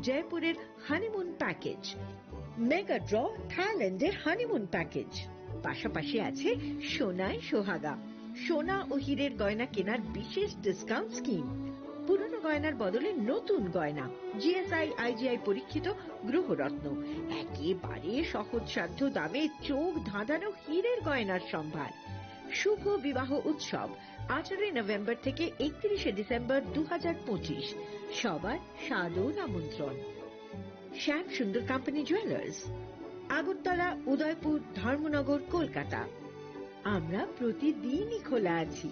জয়পুরের honeymoon package, mega draw থাইল্যান্ডের honeymoon package. পাশাপাশি আছে সোনায় সোহাগা, সোনা ও হীরের গয়না কেনার বিশেষ ডিসকাউন্ট স্কিম। পুরনো গয়নার বদলে নতুন গয়না, জিএসআই আইজিআই পরীক্ষিত গ্রহরত্ন, একেবারে সহজসাধ্য দামে চোখ ধাঁধানো হীরের গয়নার সম্ভার। শুভ বিবাহ উৎসব 18 নভেম্বর থেকে 31 ডিসেম্বর 2025। সবার সাদর আমন্ত্রণ। শ্যাম সুন্দর কোম্পানি জুয়েলার্স, আগরতলা, উদয়পুর, ধর্মনগর, কলকাতা। আমরা প্রতিদিনই খোলা আছি।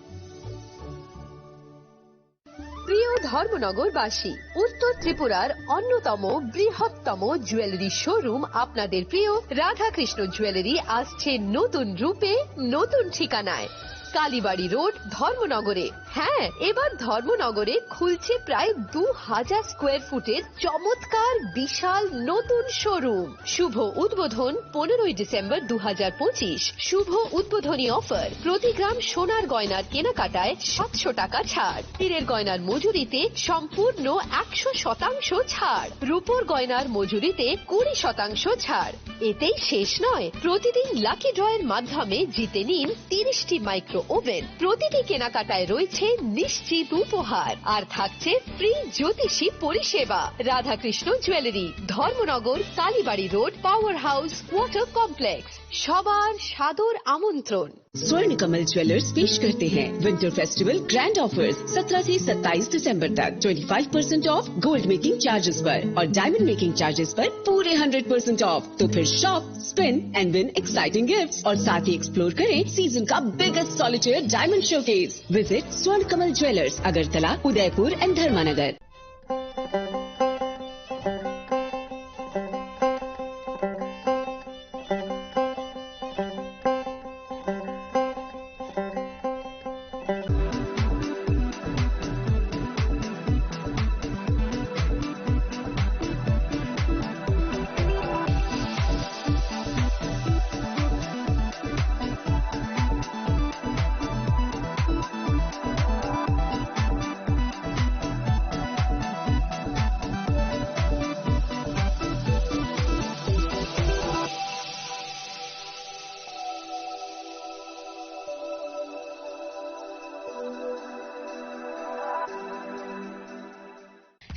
প্রিয় ধর্মনগরবাসী, উত্তর ত্রিপুরার অন্যতম বৃহত্তম জুয়েলারি শোরুম আপনাদের প্রিয় রাধাকৃষ্ণ জুয়েলারি আসছে নতুন রূপে, নতুন ঠিকানায়, কালীবাড়ি রোড, ধর্মনগরে। হ্যাঁ, এবার ধর্মনগরে খুলছে প্রায় 2000 স্কোয়ার ফুটের চমৎকার বিশাল নতুন শোরুম। শুভ উদ্বোধন 15 ডিসেম্বর 2025। শুভ উদ্বোধনী অফার, প্রতি গ্রাম সোনার গয়নার কেনাকাটায় 700 টাকা ছাড়, হীরের গয়নার মজুরিতে সম্পূর্ণ 100% ছাড়, রূপোর গয়নার মজুরিতে 20% ছাড়। এতেই শেষ নয়, প্রতিদিন লাকি ড্রয়ের মাধ্যমে জিতে নিন 30টি মাইক্রো ওভেন। প্রতিটি কেনাকাটায় রয়েছে নিশ্চিত উপহার, আর থাকছে ফ্রি জ্যোতিষী পরিষেবা। Radhakrishna jewellery, Dharmanagar, Kalibari road, power house, water complex. সবার সাদর আমন্ত্রণ। स्वर्ण कमल ज्वेलर्स पेश करते हैं विंटर फेस्टिवल ग्रैंड ऑफर्स 17 से 27 दिसंबर तक 25% ऑफ गोल्ड मेकिंग चार्जेस पर और डायमंड मेकिंग चार्जेस पर पूरे 100% ऑफ। तो फिर shop, spin and win exciting gifts और साथ ही एक्सप्लोर करें सीजन का biggest solitaire diamond showcase. Visit Swarna Kamal jewellers, Agartala, Udaipur and Dharmanagar.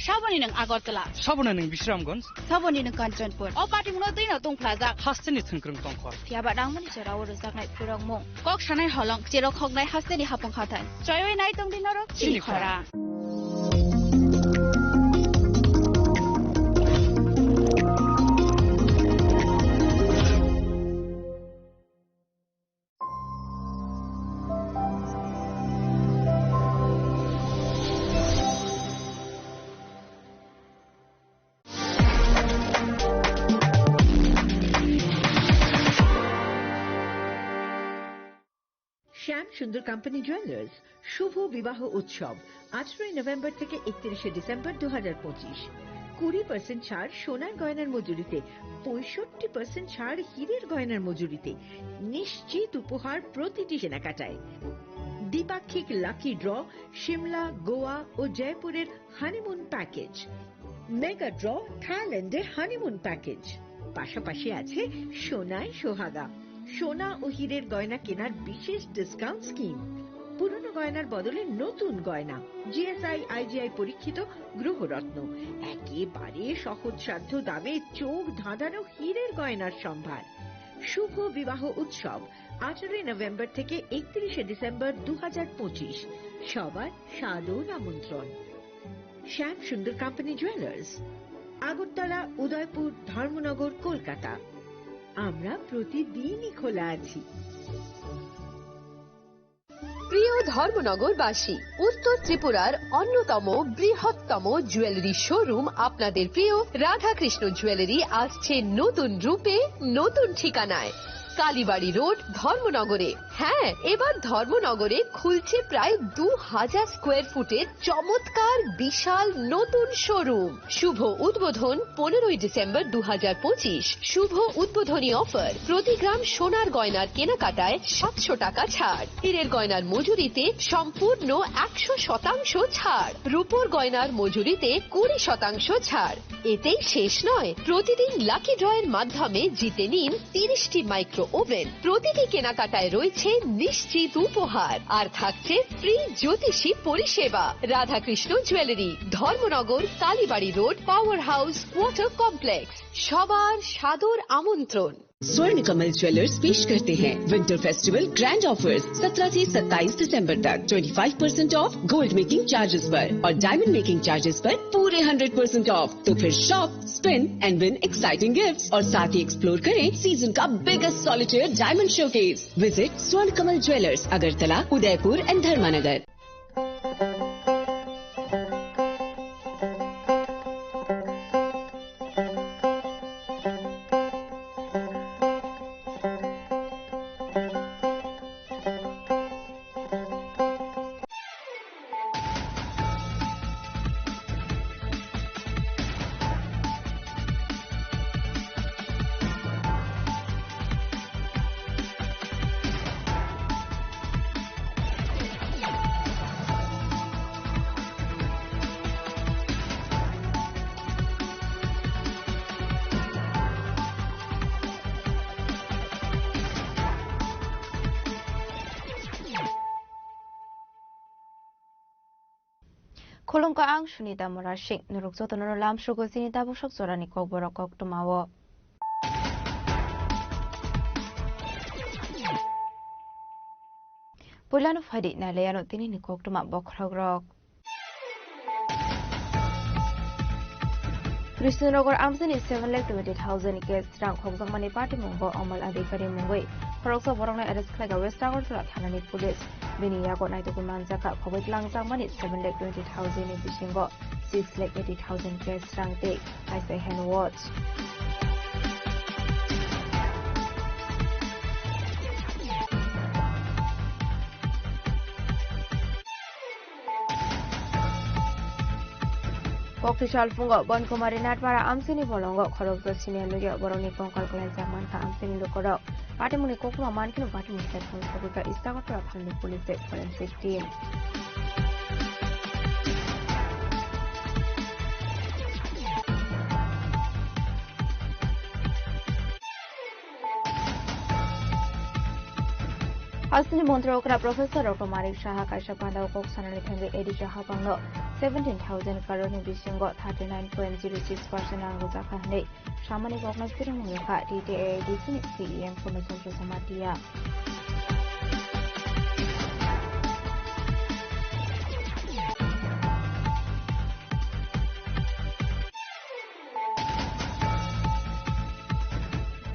Saboni ng Agortala, Sabona ng Bisramgons, Saboni ng Kanchanpur. O pati mo na din na tong plaza. Hasten ni Tungkrung Tongkor. Tiaba dang man si Rawo Rozak na purong mo. Kok sanay holong zero kog na hasten ni hapong khatan. Joy na itong dinaro. Chini khora. শ্যাম সুন্দর company jewellers, শুভ বিবাহ উৎসব 18 November থেকে 31 December 2025। 20% ছাড় সোনার গয়নার মজুরিতে, 65% ছাড় হীরের গয়নার মজুরিতে, নিশ্চিত উপহার প্রতিটি কেনাকাটায়। দ্বিপাক্ষিক লাকি ড্র, শিমলা, গোয়া ও জয়পুরের হানিমুন প্যাকেজ, মেগা ড্র থাইল্যান্ডের হানিমুন প্যাকেজ। পাশাপাশি আছে সোনায় সোহাগা, সোনা ও হীরের গয়না কেনার বিশেষ ডিসকাউন্ট স্কিম। পুরনো গয়নার বদলে নতুন গয়না, জিএসআই আইজিআই পরীক্ষিত গ্রহরত্ন, একেবারে সহজসাধ্য দামে চোখ ধাঁধানো হীরের গয়নার সম্ভার। শুভ বিবাহ উৎসব 18 নভেম্বর থেকে 31 ডিসেম্বর 2025। সবার সাদর আমন্ত্রণ। শ্যাম সুন্দর কোম্পানি জুয়েলার্স, আগরতলা, উদয়পুর, ধর্মনগর, কলকাতা। আমরা প্রতিদিনই খোলা আছি। প্রিয় ধর্মনগরবাসী, উত্তর ত্রিপুরার অন্যতম বৃহত্তম জুয়েলারি শোরুম আপনাদের প্রিয় রাধাকৃষ্ণ জুয়েলারি আসছে নতুন রূপে, নতুন ঠিকানায়, কালীবাড়ি রোড ধর্মনগরে। হ্যাঁ, এবার ধর্মনগরে খুলছে প্রায় 2000 স্কোয়ার ফুটের চমৎকার বিশাল নতুন শোরুম। শুভ উদ্বোধন 15ই ডিসেম্বর 2025। শুভ উদ্বোধনী অফার, প্রতি গ্রাম সোনার গয়নার কেনাকাটায় 700 টাকা ছাড়, হীরের গয়নার মজুরিতে সম্পূর্ণ 100% ছাড়, রূপোর গয়নার মজুরিতে 20% ছাড়। এতেই শেষ নয়, প্রতিদিন লাকি ড্রয়ের মাধ্যমে জিতে নিন 30টি মাইক্রো ওভেন। প্রতিটি কেনাকাটায় রয়েছে নিশ্চিত উপহার, আর থাকছে ফ্রি জ্যোতিষী পরিষেবা। Radhakrishna jewellery, Dharmanagar, Kalibari road, power house, water complex. সবার সাদর আমন্ত্রণ। स्वर्ण कमल ज्वेलर्स पेश करते हैं विंटर फेस्टिवल ग्रैंड ऑफर्स 17 से 27 दिसंबर तक 25% ऑफ गोल्ड मेकिंग चार्जेस पर और डायमंड मेकिंग चार्जेस पर पूरे 100% ऑफ। तो फिर shop, spin and win exciting gifts और साथ ही एक्सप्लोर करें सीजन का biggest solitaire diamond showcase. Visit Swarna Kamal jewellers, Agartala, Udaipur and Dharmanagar. Kolongka ang sunita morashing nurukso tonono lam shugo sinita bosok zorani kokborok koktumawo. Pulano fadi na leyano tinini koktuma bokrogrok. Krishnanagar Amsani 7,20,000 case rank Hogsangmani Party Mungo Amal Adikari Mungwe. Horokso Borona arrest Klaga West Tower Hanani Police. Biniyago Naitukuman Zaka Kowit Langzangmani 7,20,000 Bishingo 6,80,000 case rank day. I say hand watch. Pokishal Fungo Bon Kumari Natwara Amsini Bolongo Korokso Senior Media Boroni Konkal Kalaiza Manka Amsini Lokoro Patimuni Kokuma Mankin Patimus Sakuka Istagatra Pandi Police Forensic Team. Asini Montrokra Professor Dr. Marik Shaha Kasha Panda Kok Sanani Thangi Edi Shaha Pangno 17,000 Karoni Bishingo 39.06% Anguza Kahne Shamani Kokna Siramuka DTA Disney CEM Commission to Samatia.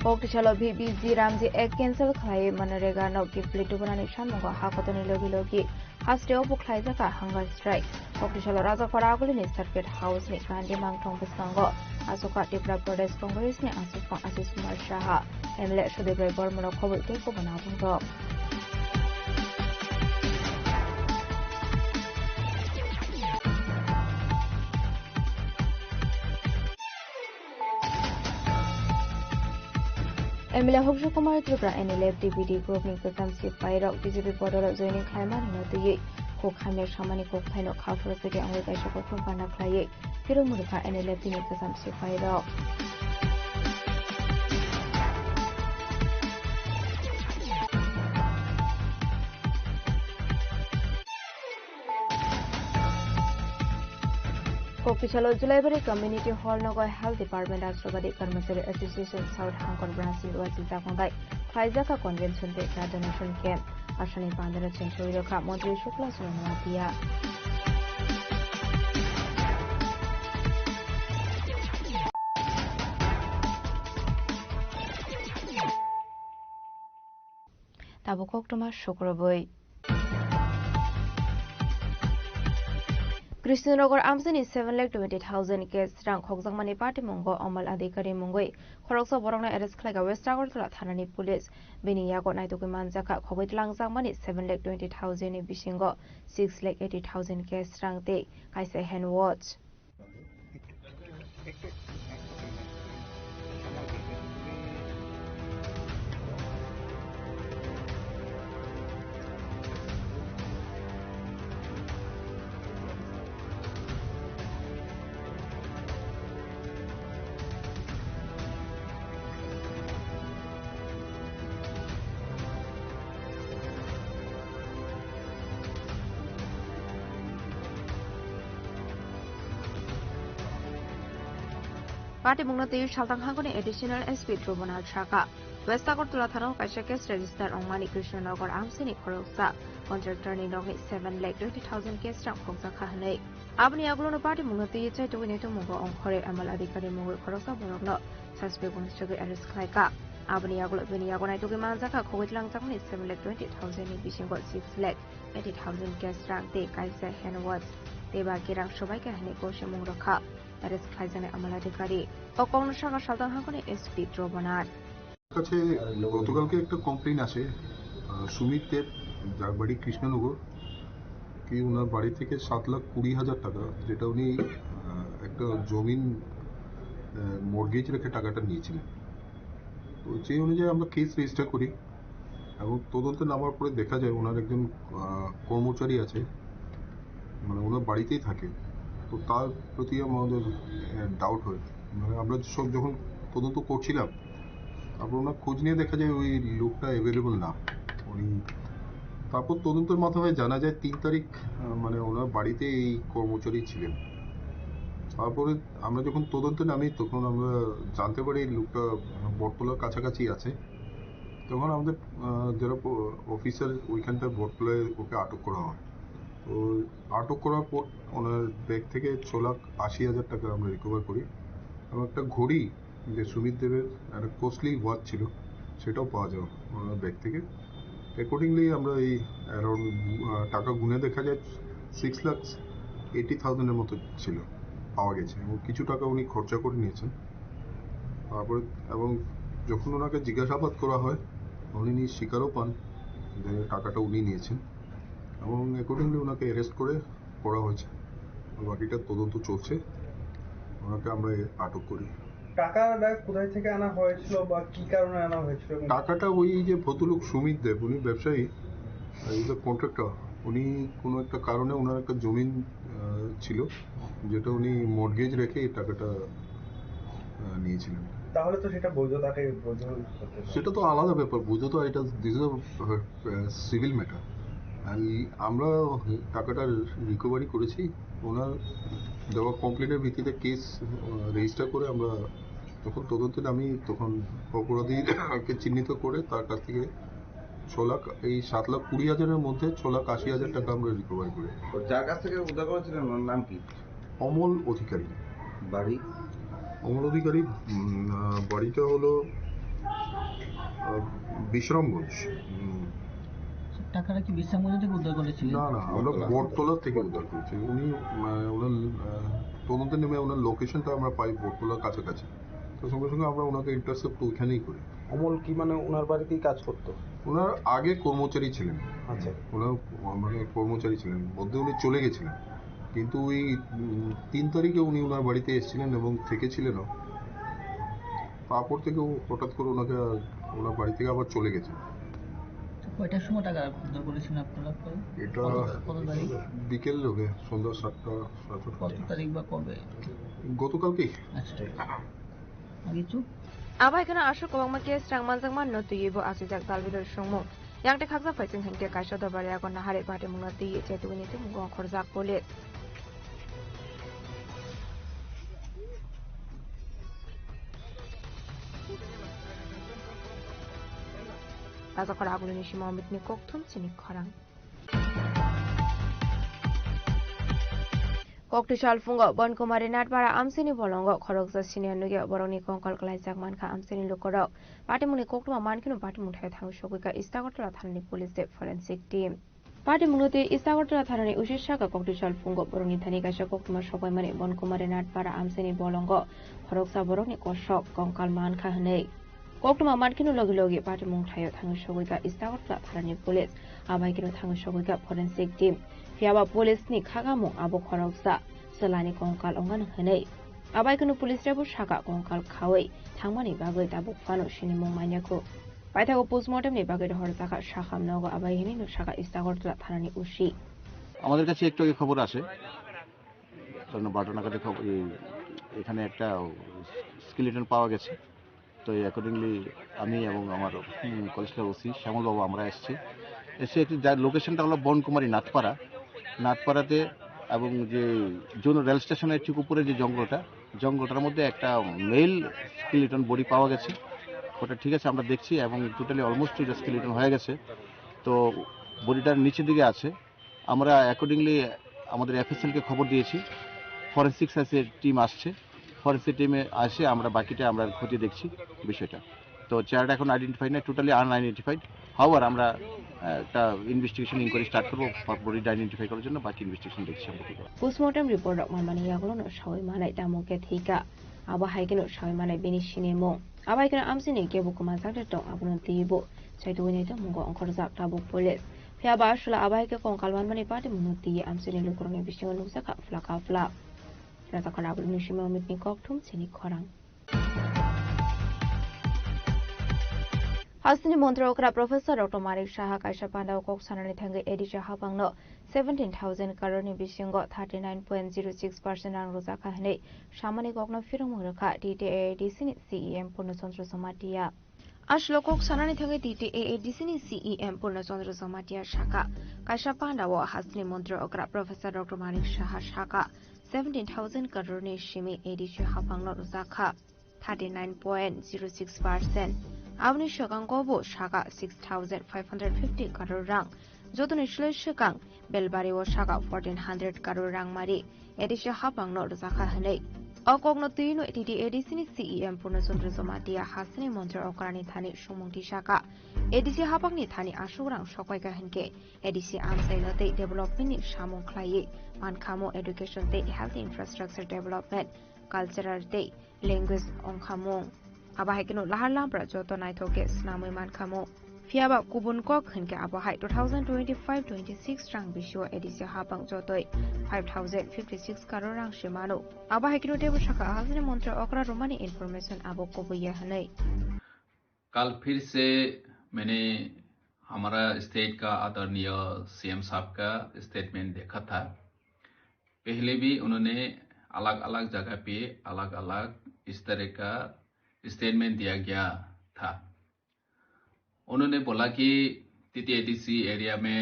Pokishalo BBZ Ramzi Egg Cancel Clay Manarega no Gifli Dubanani Shamoga Hakotani Logi Logi Hasteo Buklaizaka Hunger Strike. Pokishalo Raza Faragulini Circuit House ni Kandi Mangtong Biskango Asoka Dipra Pradesh Congress ni Asuka Asis Marshaha Emle Shudebre Bormono Kobul Teko Banatungo. Emile Hogsho Kumar Tripura NLF DVD Group ni Kasam Sip Pairok BJP Podoro joining Klaiman no Tuyi Kok Hamir Shamani Kok Thaino Khafro Sege Angwe Kaisha Kok Pana Klaye Kiro Murukha NLF ni Kasam Sip Pairok Pokishalo Julaibury Community Hall Nogo Health Department Astrobadi Karmasari Association South Hangkong Branch Silwazi Zakongai Kaizaka Convention Data Donation Camp Ashani Pandara Century Roka Montri Shukla Suramatia. Tabukok Thomas Shukraboi Krishnanagar Amsani 7,20,000 case rang Hoksangmani Party Mungo Amal Adhikari Mungoi Khoroksa Borongna arrest khlaga West Agartala Thanani Police Bini Yago Naituki Manjaka Khobit Langzangmani 7,20,000 ni Bishingo 6,80,000 case rang te kaise hand watch Party Mungnati Shaltang Hangoni additional SP Tribunal Chaka West Agartala Thana kaisa case register on Mani Krishnanagar Amsini Khoroksa contractor ni nogi 7,20,000 case rang Khoksa Khanei Abni Aglono Party Mungnati chai to ni to Mungo on Khore Amal Adhikari Mungo Khoroksa Borogno suspect Bunchagi arrest khlaika Abni Aglo Bini Agonai to Manjaka Khowit Langzangni 7,20,000 ni Bishingo 6,80,000 case rang te kaisa hand watch Deba Kirang Shobaika Hani Koshe Mungrokha arrest খাইজানে আমলাধিকারী O কর্ণসাগর সালতান হাঙ্গনে SP দ্রবনাথ কাছে গতকালকে একটা complain আসে সুমিত দেব যার বাড়ি কৃষ্ণনগর কি ওনার বাড়ি থেকে 7,20,000 টাকা যেটা উনি একটা জমিন মর্গেজ রেখে টাকাটা নিয়েছিলেন তো সেই অনুযায়ী আমরা কেস রেজিস্টার করি এবং তদন্তে নামার পরে দেখা যায় ওনার একজন কর্মচারী আছে মানে ওনার বাড়িতেই থাকে তো তার প্রতি আমাদের ডাউট হয় মানে আমরা সব যখন তদন্ত করছিলাম তারপর ওনার খোঁজ নিয়ে দেখা যায় ওই লোকটা অ্যাভেলেবল না উনি তারপর তদন্তের মাধ্যমে জানা যায় 3 তারিখ মানে ওনার বাড়িতে এই কর্মচারী ছিলেন তারপরে আমরা যখন তদন্তে নামি তখন আমরা জানতে পারি এই লোকটা বটতলার কাছাকাছি আছে তখন আমাদের যারা অফিসার ওইখানটায় বটতলায় ওকে আটক করা হয় তো আটক করার পর ওনার ব্যাগ থেকে 6,80,000 টাকা আমরা রিকভার করি এবং একটা ঘড়ি যে সুমিত দেবের একটা কস্টলি ওয়াচ ছিল সেটাও পাওয়া যায় ওনার ব্যাগ থেকে অ্যাকর্ডিংলি আমরা এই অ্যারাউন্ড টাকা গুনে দেখা যায় 6,80,000 এর মতো ছিল পাওয়া গেছে এবং কিছু টাকা উনি খরচা করে নিয়েছেন তারপরে এবং যখন ওনাকে জিজ্ঞাসাবাদ করা হয় উনি স্বীকারও পান যে টাকাটা উনি নিয়েছেন এবং অ্যাকর্ডিংলি ওনাকে অ্যারেস্ট করে করা হয়েছে বাকিটা তদন্ত চলছে ওনাকে আমরা আটক করি টাকাটা কোথায় থেকে আনা হয়েছিল বা কি কারণে আনা হয়েছিল টাকাটা ওই যে ভদ্রলোক সুমিত দেব উনি ব্যবসায়ী কন্ট্রাক্টর উনি কোনো একটা কারণে ওনার একটা জমিন ছিল যেটা উনি মর্গেজ রেখে এই টাকাটা নিয়েছিলেন তাহলে তো সেটা বৈধতাকে বৈধ সেটা তো আলাদা ব্যাপার বৈধতা এটা দিস ইজ সিভিল ম্যাটার আমরা টাকাটা রিকভারি করেছি ওনার দেওয়া কমপ্লেনের ভিত্তিতে কেস রেজিস্টার করে আমরা যখন তদন্তে নামি তখন অপরাধীকে চিহ্নিত করে তার কাছ থেকে 7,20,000 মধ্যে 6,80,000 টাকা আমরা রিকভারি করি যার কাছ থেকে উদ্ধার করেছিলেন ওনার নাম কি অমল অধিকারী বাড়ি অমল অধিকারী বাড়িটা হলো বিশ্রামগঞ্জ টাকাটা কি বিশ্রামগঞ্জ থেকে উদ্ধার করেছিলেন না আমরা বটতলা থেকে উদ্ধার করেছি উনি ওনার তদন্তে নেমে ওনার লোকেশনটা আমরা পাই বটতলার কাছাকাছি তো সঙ্গে সঙ্গে আমরা ওনাকে ইন্টারসেপ্ট ওইখানেই করি অমল কি মানে ওনার বাড়িতেই কাজ করতো ওনার আগে কর্মচারী ছিলেন আচ্ছা ওনার মানে কর্মচারী ছিলেন মধ্যে উনি চলে গেছিলেন কিন্তু ওই 3 তারিখে উনি ওনার বাড়িতে এসেছিলেন এবং থেকেছিলেনও তারপর থেকে হঠাৎ করে ওনাকে ওনার বাড়ি থেকে আবার চলে গেছেন কয়টার সময় টাকা উদ্ধার করেছিলেন আপনারা এটা বিকেল হবে সন্ধ্যা 7টা কত তারিখ বা কবে গতকালকেই আচ্ছা আগেচু Abaikana Ashok Wangma case rang manjangman no tuyibo asijak dalbidor sungmo yang te khakja phaising hengke kaisa dobare agon nahare Party Mungnati chetuini te mungo khorjak police Rajakora agulini shima mitni kokthum chini khorang Koktushal fungo bon kumari natpara amsini bolongo khoroksa sinianuge boroni kongkol klaijak manka amsini lukorok Party Muni koktuma mankinu Party Munthai thang shogika Istagotla thanni police forensic team party मुंगते इस्तागरतला थानानि उशिशाका कक्टिसल फुंगो बरंनि थानि काisa कक्टमा सबायमानि बनकुमारि नाटपारा आमसेनि बलंगो हरकसा बरंनि कसक कंकाल मानखा हनै कक्टमा मानकिनो लगे लगे पार्टी मुंगथायो थाङो सगैका इस्तागरतला थानानि पुलिस आबायकिनो थाङो सगैका फोरेन्सिक टीम फियाबा पुलिसनि खागामुं आबो हरकसा सलानि कंकाल अंगान हनै आबायकिनो पुलिस रेबो साका कंकाल खावै थांमानि बागै दाबुक फानो सिनि मुं मान्याखौ পাইথাগো পোস্টমর্টেমনি বাগে হর টাকা শাখাম নগ আবাইহিনি শাখা ইস্তাগরতলা থানানি উশি আমাদের কাছে একটু আগে খবর আসে কারণ 12টা নাগাদ খবর এখানে একটা স্কেলিটন পাওয়া গেছে তো অ্যাকর্ডিংলি আমি এবং আমার কলেজের ওসি শ্যামল বাবু আমরা এসে একটি লোকেশনটা হলো বনকুমারী নাটপাড়াতে এবং যে জোন রেল স্টেশনের ঠিক উপরে যে জঙ্গলটার মধ্যে একটা মেল স্কেলিটন বডি পাওয়া গেছে ওটা ঠিক আছে আমরা দেখছি এবং টোটালি অলমোস্ট এটা স্কেলিটন হয়ে গেছে তো বডিটার নিচের দিকে আছে আমরা অ্যাকর্ডিংলি আমাদের এফএসএল কে খবর দিয়েছি ফরেনসিক সায়েন্সের টিম আসছে ফরেনসিক টিমে আসে আমরা বাকিটা আমরা খতিয়ে দেখছি বিষয়টা তো চেহারাটা এখন আইডেন্টিফাইড না টোটালি আনআইডেন্টিফাইড হাওয়ার আমরা একটা ইনভেস্টিগেশন ইনকোয়ারি স্টার্ট করব বডিটা আইডেন্টিফাই করার জন্য বাকি ইনভেস্টিগেশন দেখছি আমরা পোস্টমর্টেম রিপোর্ট মানমানি ইয়াগুলো সবাই মানাই দামুকে থিকা আবা হাইকেনো সবাই মানাই বেনি সিনেমো আবাইকেনো আমসিনি কেবু কুমা জাগতে দं আবুনো দিবো চাইতুইনি দ মুগো অংকর জাক তাবুক পুলিस फियाबा आसुला आबाइके कंकाल मानमानि पार्टी मुनुति आमसिनि लुकुरनि बिसिङाव लुजाका फ्ला राजाखना आबुनि सिमाव मिटनि कक्थुम सिनि खरां हासिनि मन्त्रकरा प्रोफेसर डॉक्टर मारिक साहा काइसा पान्डाव कक सानानि थांगे एडिसा हाबांनो 17,000 करोड़नि बिसिङाव 39.06% रां रुजाका हनै सामानि ककनो फिरम रखा DTAADCनि CEM पूर्णचन्द्र समातिया आसलो कक सानानि थांगे DTAADCनि CEM पूर्णचन्द्र समातिया साका काइसा पान्डाव हासिनि मन्त्रकरा प्रोफेसर डॉक्टर मारिक साहा साका 17,000 करोड़नि सिमि एडिसा हाबांनो रुजाका 39.06% आबनि सगांगबो सागा 6,550 करोड़ रां जतनि स्ले सगां बेलबारिओ सागा 1,400 करोड़ रां मारि एडिसा हाबांनो रुजाका हनै अकगनो तुइनो DTAADCनि CEM पूर्णचन्द्र समातिया हासिनि मन्त्र अकरानि थानि सुमुंथि साका एडिसि हाबांनि थानि आसुरां सकायगा हनके एडिसि आमसाइनते डेभलपमेन्टनि सामुं ख्लायै मानखामो एडुकेशन ते हेल्थ इन्फ्रास्ट्राक्चर डेभलपमेन्ट कालचाराल ते लैंग्वेज अंखामुं आबाहायकेनो लाहार लाहाब्रा जतो नायथके स्नामै मानखामो फियाबा गुबुन कक हनके आबाहाय 2025-26 रां बिसिओ एडिसि हाबां जतोय 5,056 करोड़ रां सिमानो आबाहायकेनो टेबल साका हासिनि मन्त्र अकरा रोमानी इन्फॉर्मेशन आबो कोबैया हनै कल फिर से मैंने हमारा स्टेट का आदरणीय सीएम साहब का स्टेटमेंट देखा था पहले भी उन्होंने अलग अलग जगह पे अलग अलग इस तरह का स्टेटमेंट दिया गया था उन्होंने बोला कि TTADC एरिया में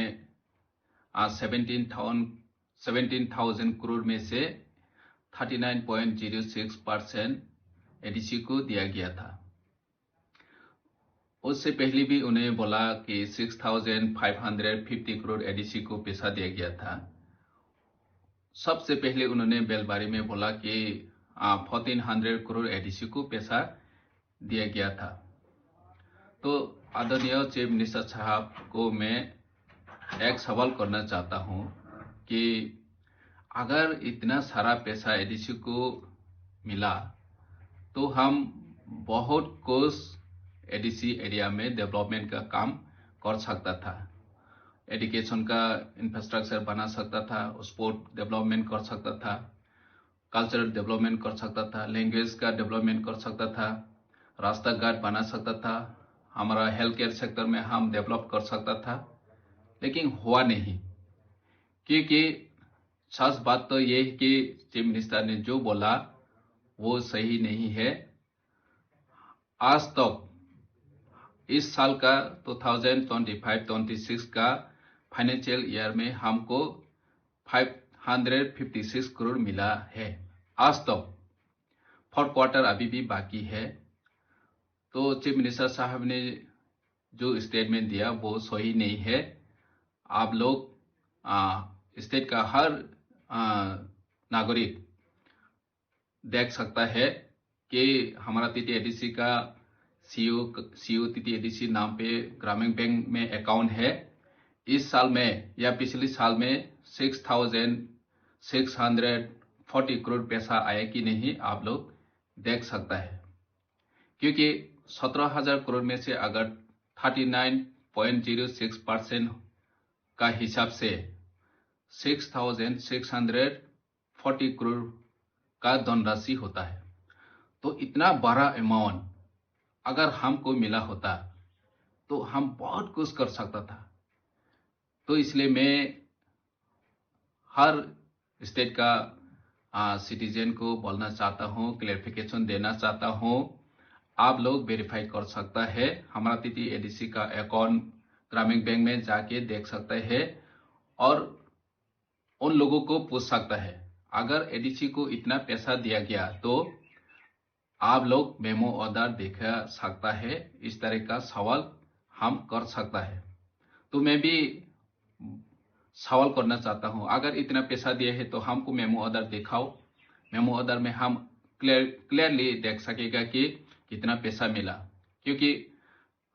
17,000 करोड़ में से 39.06% एडीसी को दिया गया था उससे पहले भी उन्हें बोला कि 6,550 करोड़ एडीसी को पैसा दिया गया था सबसे पहले उन्होंने बेलबारी में बोला कि 1,400 करोड़ एडीसी को पैसा दिया गया था तो आदरणीय चीफ मिनिस्टर साहब को मैं एक सवाल करना चाहता हूं कि अगर इतना सारा पैसा एडीसी को मिला तो हम बहुत कुछ एडीसी एरिया में डेवलपमेंट का काम कर सकता था एजुकेशन का इंफ्रास्ट्रक्चर बना सकता था स्पोर्ट डेवलपमेंट कर सकता था कल्चरल डेवलपमेंट कर सकता था लैंग्वेज का डेवलपमेंट कर सकता था रास्ता घाट बना सकता था हमारा हेल्थ केयर सेक्टर में हम डेवलप कर सकता था लेकिन हुआ नहीं क्योंकि सच बात तो ये है कि चीफ मिनिस्टर ने जो बोला वो सही नहीं है आज तक इस साल का 2025-26 का फाइनेंशियल ईयर में हमको 556 करोड़ मिला है आज तक 4th क्वार्टर अभी भी बाकी है तो चीफ मिनिस्टर साहब ने जो स्टेटमेंट दिया वो सही नहीं है आप लोग स्टेट का हर नागरिक देख सकता है कि हमारा TTADC का सीओ TTADC नाम पे ग्रामीण बैंक में अकाउंट है इस साल में या पिछले साल में 6,640 करोड़ पैसा आया कि नहीं आप लोग देख सकता है, क्योंकि 17,000 करोड़ में से अगर 39.06% का हिसाब से 6,640 करोड़ का धनराशि होता है। तो इतना बड़ा अमाउंट अगर हमको मिला होता तो हम बहुत कुछ कर सकता था। तो इसलिए मैं हर स्टेट का सिटीजन को बोलना चाहता हूँ, क्लैरिफिकेशन देना चाहता हूँ, आप लोग वेरीफाई कर सकता है। हमारा TT ADC का अकाउंट ग्रामीण बैंक में जाके देख सकते हैं और उन लोगों को पूछ सकता है। अगर ADC को इतना पैसा दिया गया तो आप लोग मेमो ऑर्डर दिखा सकता है। इस तरह का सवाल हम कर सकता है। तो मैं भी सवाल करना चाहता हूं, अगर इतना पैसा दिया है तो हमको मेमो ऑर्डर दिखाओ। मेमो ऑर्डर में हम क्लियरली देख सकेगा कि कितना पैसा मिला, क्योंकि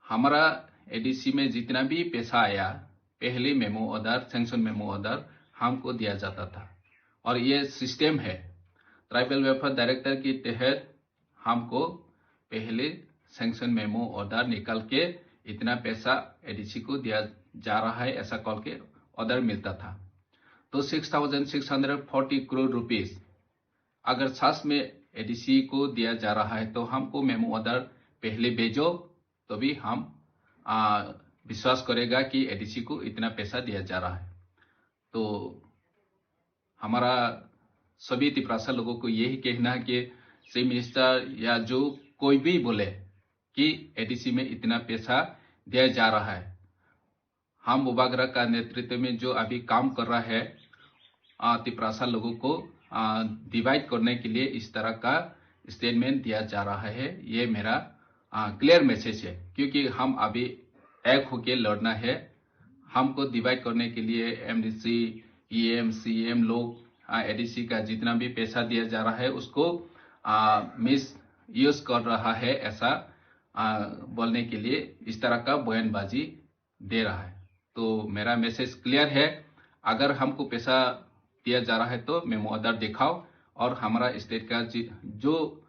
हमारा ADC में जितना भी पैसा आया पहले memo order, sanction memo order हमको दिया जाता था। और ये सिस्टम है, ट्राइबल वेलफेयर डायरेक्टर के तहत हमको पहले सैंक्शन मेमो ऑर्डर निकाल के इतना पैसा ADC को दिया जा रहा है ऐसा कॉल के ऑर्डर मिलता था। तो 6,640 करोड़ रुपीस अगर सच में ADC को दिया जा रहा है तो हमको मेमो ऑर्डर पहले भेजो, तो भी हम विश्वास करेगा कि ADC को इतना पैसा दिया जा रहा है। तो हमारा सभी तिपरासा लोगों को यही कहना है कि चीफ मिनिस्टर या जो कोई भी बोले कि ADC में इतना पैसा दिया जा रहा है, हम मुबागरा का नेतृत्व में जो अभी काम कर रहा है तिपरासा लोगों को डिवाइड करने के लिए इस तरह का स्टेटमेंट दिया जा रहा है। ये मेरा क्लियर मैसेज है, क्योंकि हम अभी एक होके लड़ना है। हमको डिवाइड करने के लिए MDC, EM, CM लोग ADC का जितना भी पैसा दिया जा रहा है उसको मिस यूज कर रहा है, ऐसा बोलने के लिए इस तरह का बयानबाजी दे रहा है। तो मेरा मैसेज क्लियर है, अगर हमको पैसा दिया जा रहा है तो मेमो ऑर्डर दिखाओ। और हमारा स्टेट का जो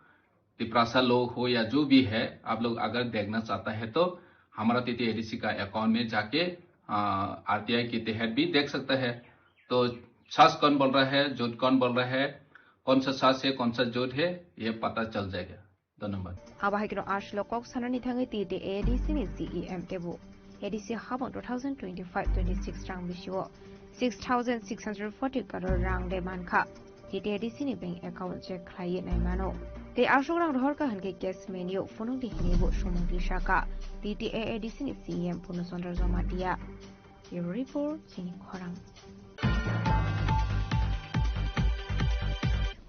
तिपरासा लोग हो या जो भी है, आप लोग अगर देखना चाहता है तो हमारा TT ADC का अकाउंट में जाके RTI के तहत भी देख सकता है। तो सच कौन बोल रहा है, झूठ कौन बोल रहा है, कौन सा सच है कौन सा झूठ है, ये पता चल जाएगा। धन्यवाद। Abahikino Ashlo Cox Hanani Tangi TT ADC ni CEM Tebu. ADC Habon 2025-26 Rang Bishiwo 6,640 crore Rang de Manka. TT ADC ni bank account check Client Naimano. They Ashlo Rang Horka Hanke Guest Menu Fono di Hinebo Shumudi Shaka. TT ADC ni CEM Punusondra Zomatia. Your report Sini Korang.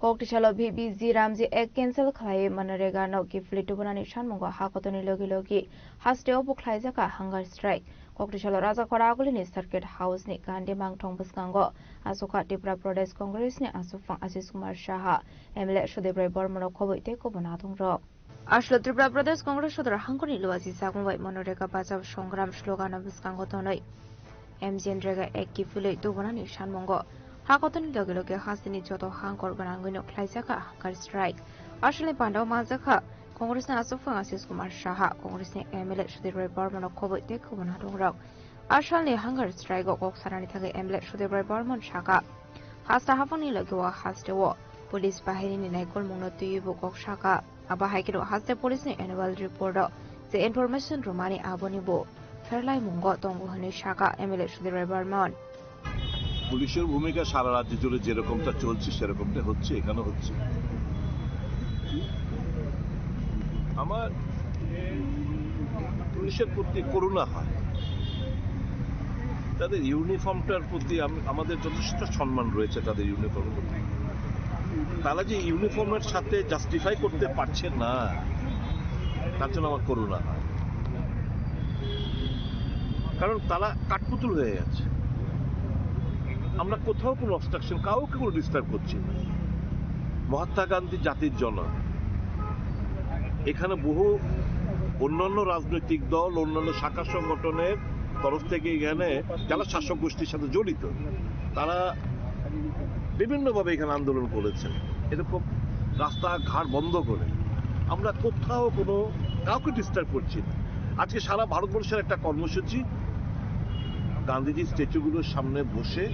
Koktishala Bibi Ziramzi ek cancel khlai manarega no ki flitu banani shanmungo hakotoni logi logi haste obu khlai jaka hunger strike Koktishala Raja Koraguli ni Circuit House ni Gandhi Mangthong Buskango Asuka Tripura Pradesh Congress ni Asufang Asis Kumar Shaha MLA Shudebre Bormono Koboite ko Bonatung Ro Ashlo Tripura Pradesh Congress Shudra Hangoni Luasi Sagwai Monorega Bazav Shongram Slogan Buskango Tonoi MGN Rega ek ki flitu tu banani shanmungo Hakotoni logi logi hasini joto hangor banangino klaisaka hunger strike. Ashli Pandao Mazaka, Congress na Asufang Asis Kumar Shaha, Congress ni MLA Shudebre Bormono Koboite ko Bonatung Ro Ashli hunger strike o Sarani Tage MLA Shudebre Bormon Shaka. Hasta haponi logi wa haste wo police bahini ni naikol mungno tuyibu kok Shaka. Abahaikido haste police ni annual report the information romani abonibo Fairlai Mungo Tongu Hani Shaka MLA Shudebre Bormon. পুলিশের ভূমিকা সারা রাজ্য জুড়ে যেরকমটা চলছে সেরকমটা হচ্ছে, এখানে হচ্ছে। আমার পুলিশের প্রতি করুণা হয়, তাদের ইউনিফর্মটার প্রতি আমাদের যথেষ্ট সম্মান রয়েছে তাদের ইউনিফর্মের প্রতি। তারা যে ইউনিফর্মের সাথে জাস্টিফাই করতে পারছে না, তার জন্য আমার করুণা হয়। কারণ তারা কাঠপুতুল হয়ে গেছে। আমরা কোথাও কোনো অবস্ট্রাকশন কাউকে কোনো ডিস্টার্ব করছি না। মহাত্মা গান্ধী জাতির জনক, এখানে বহু অন্যান্য রাজনৈতিক দল, অন্যান্য শাখা সংগঠনের তরফ থেকে এখানে যারা শাসক গোষ্ঠীর সাথে জড়িত তারা বিভিন্নভাবে এখানে আন্দোলন করেছেন, এরকম রাস্তাঘাট বন্ধ করে। আমরা কোথাও কোনো কাউকে ডিস্টার্ব করছি না। আজকে সারা ভারতবর্ষের একটা কর্মসূচি, গান্ধীজি স্ট্যাচুগুলোর সামনে বসে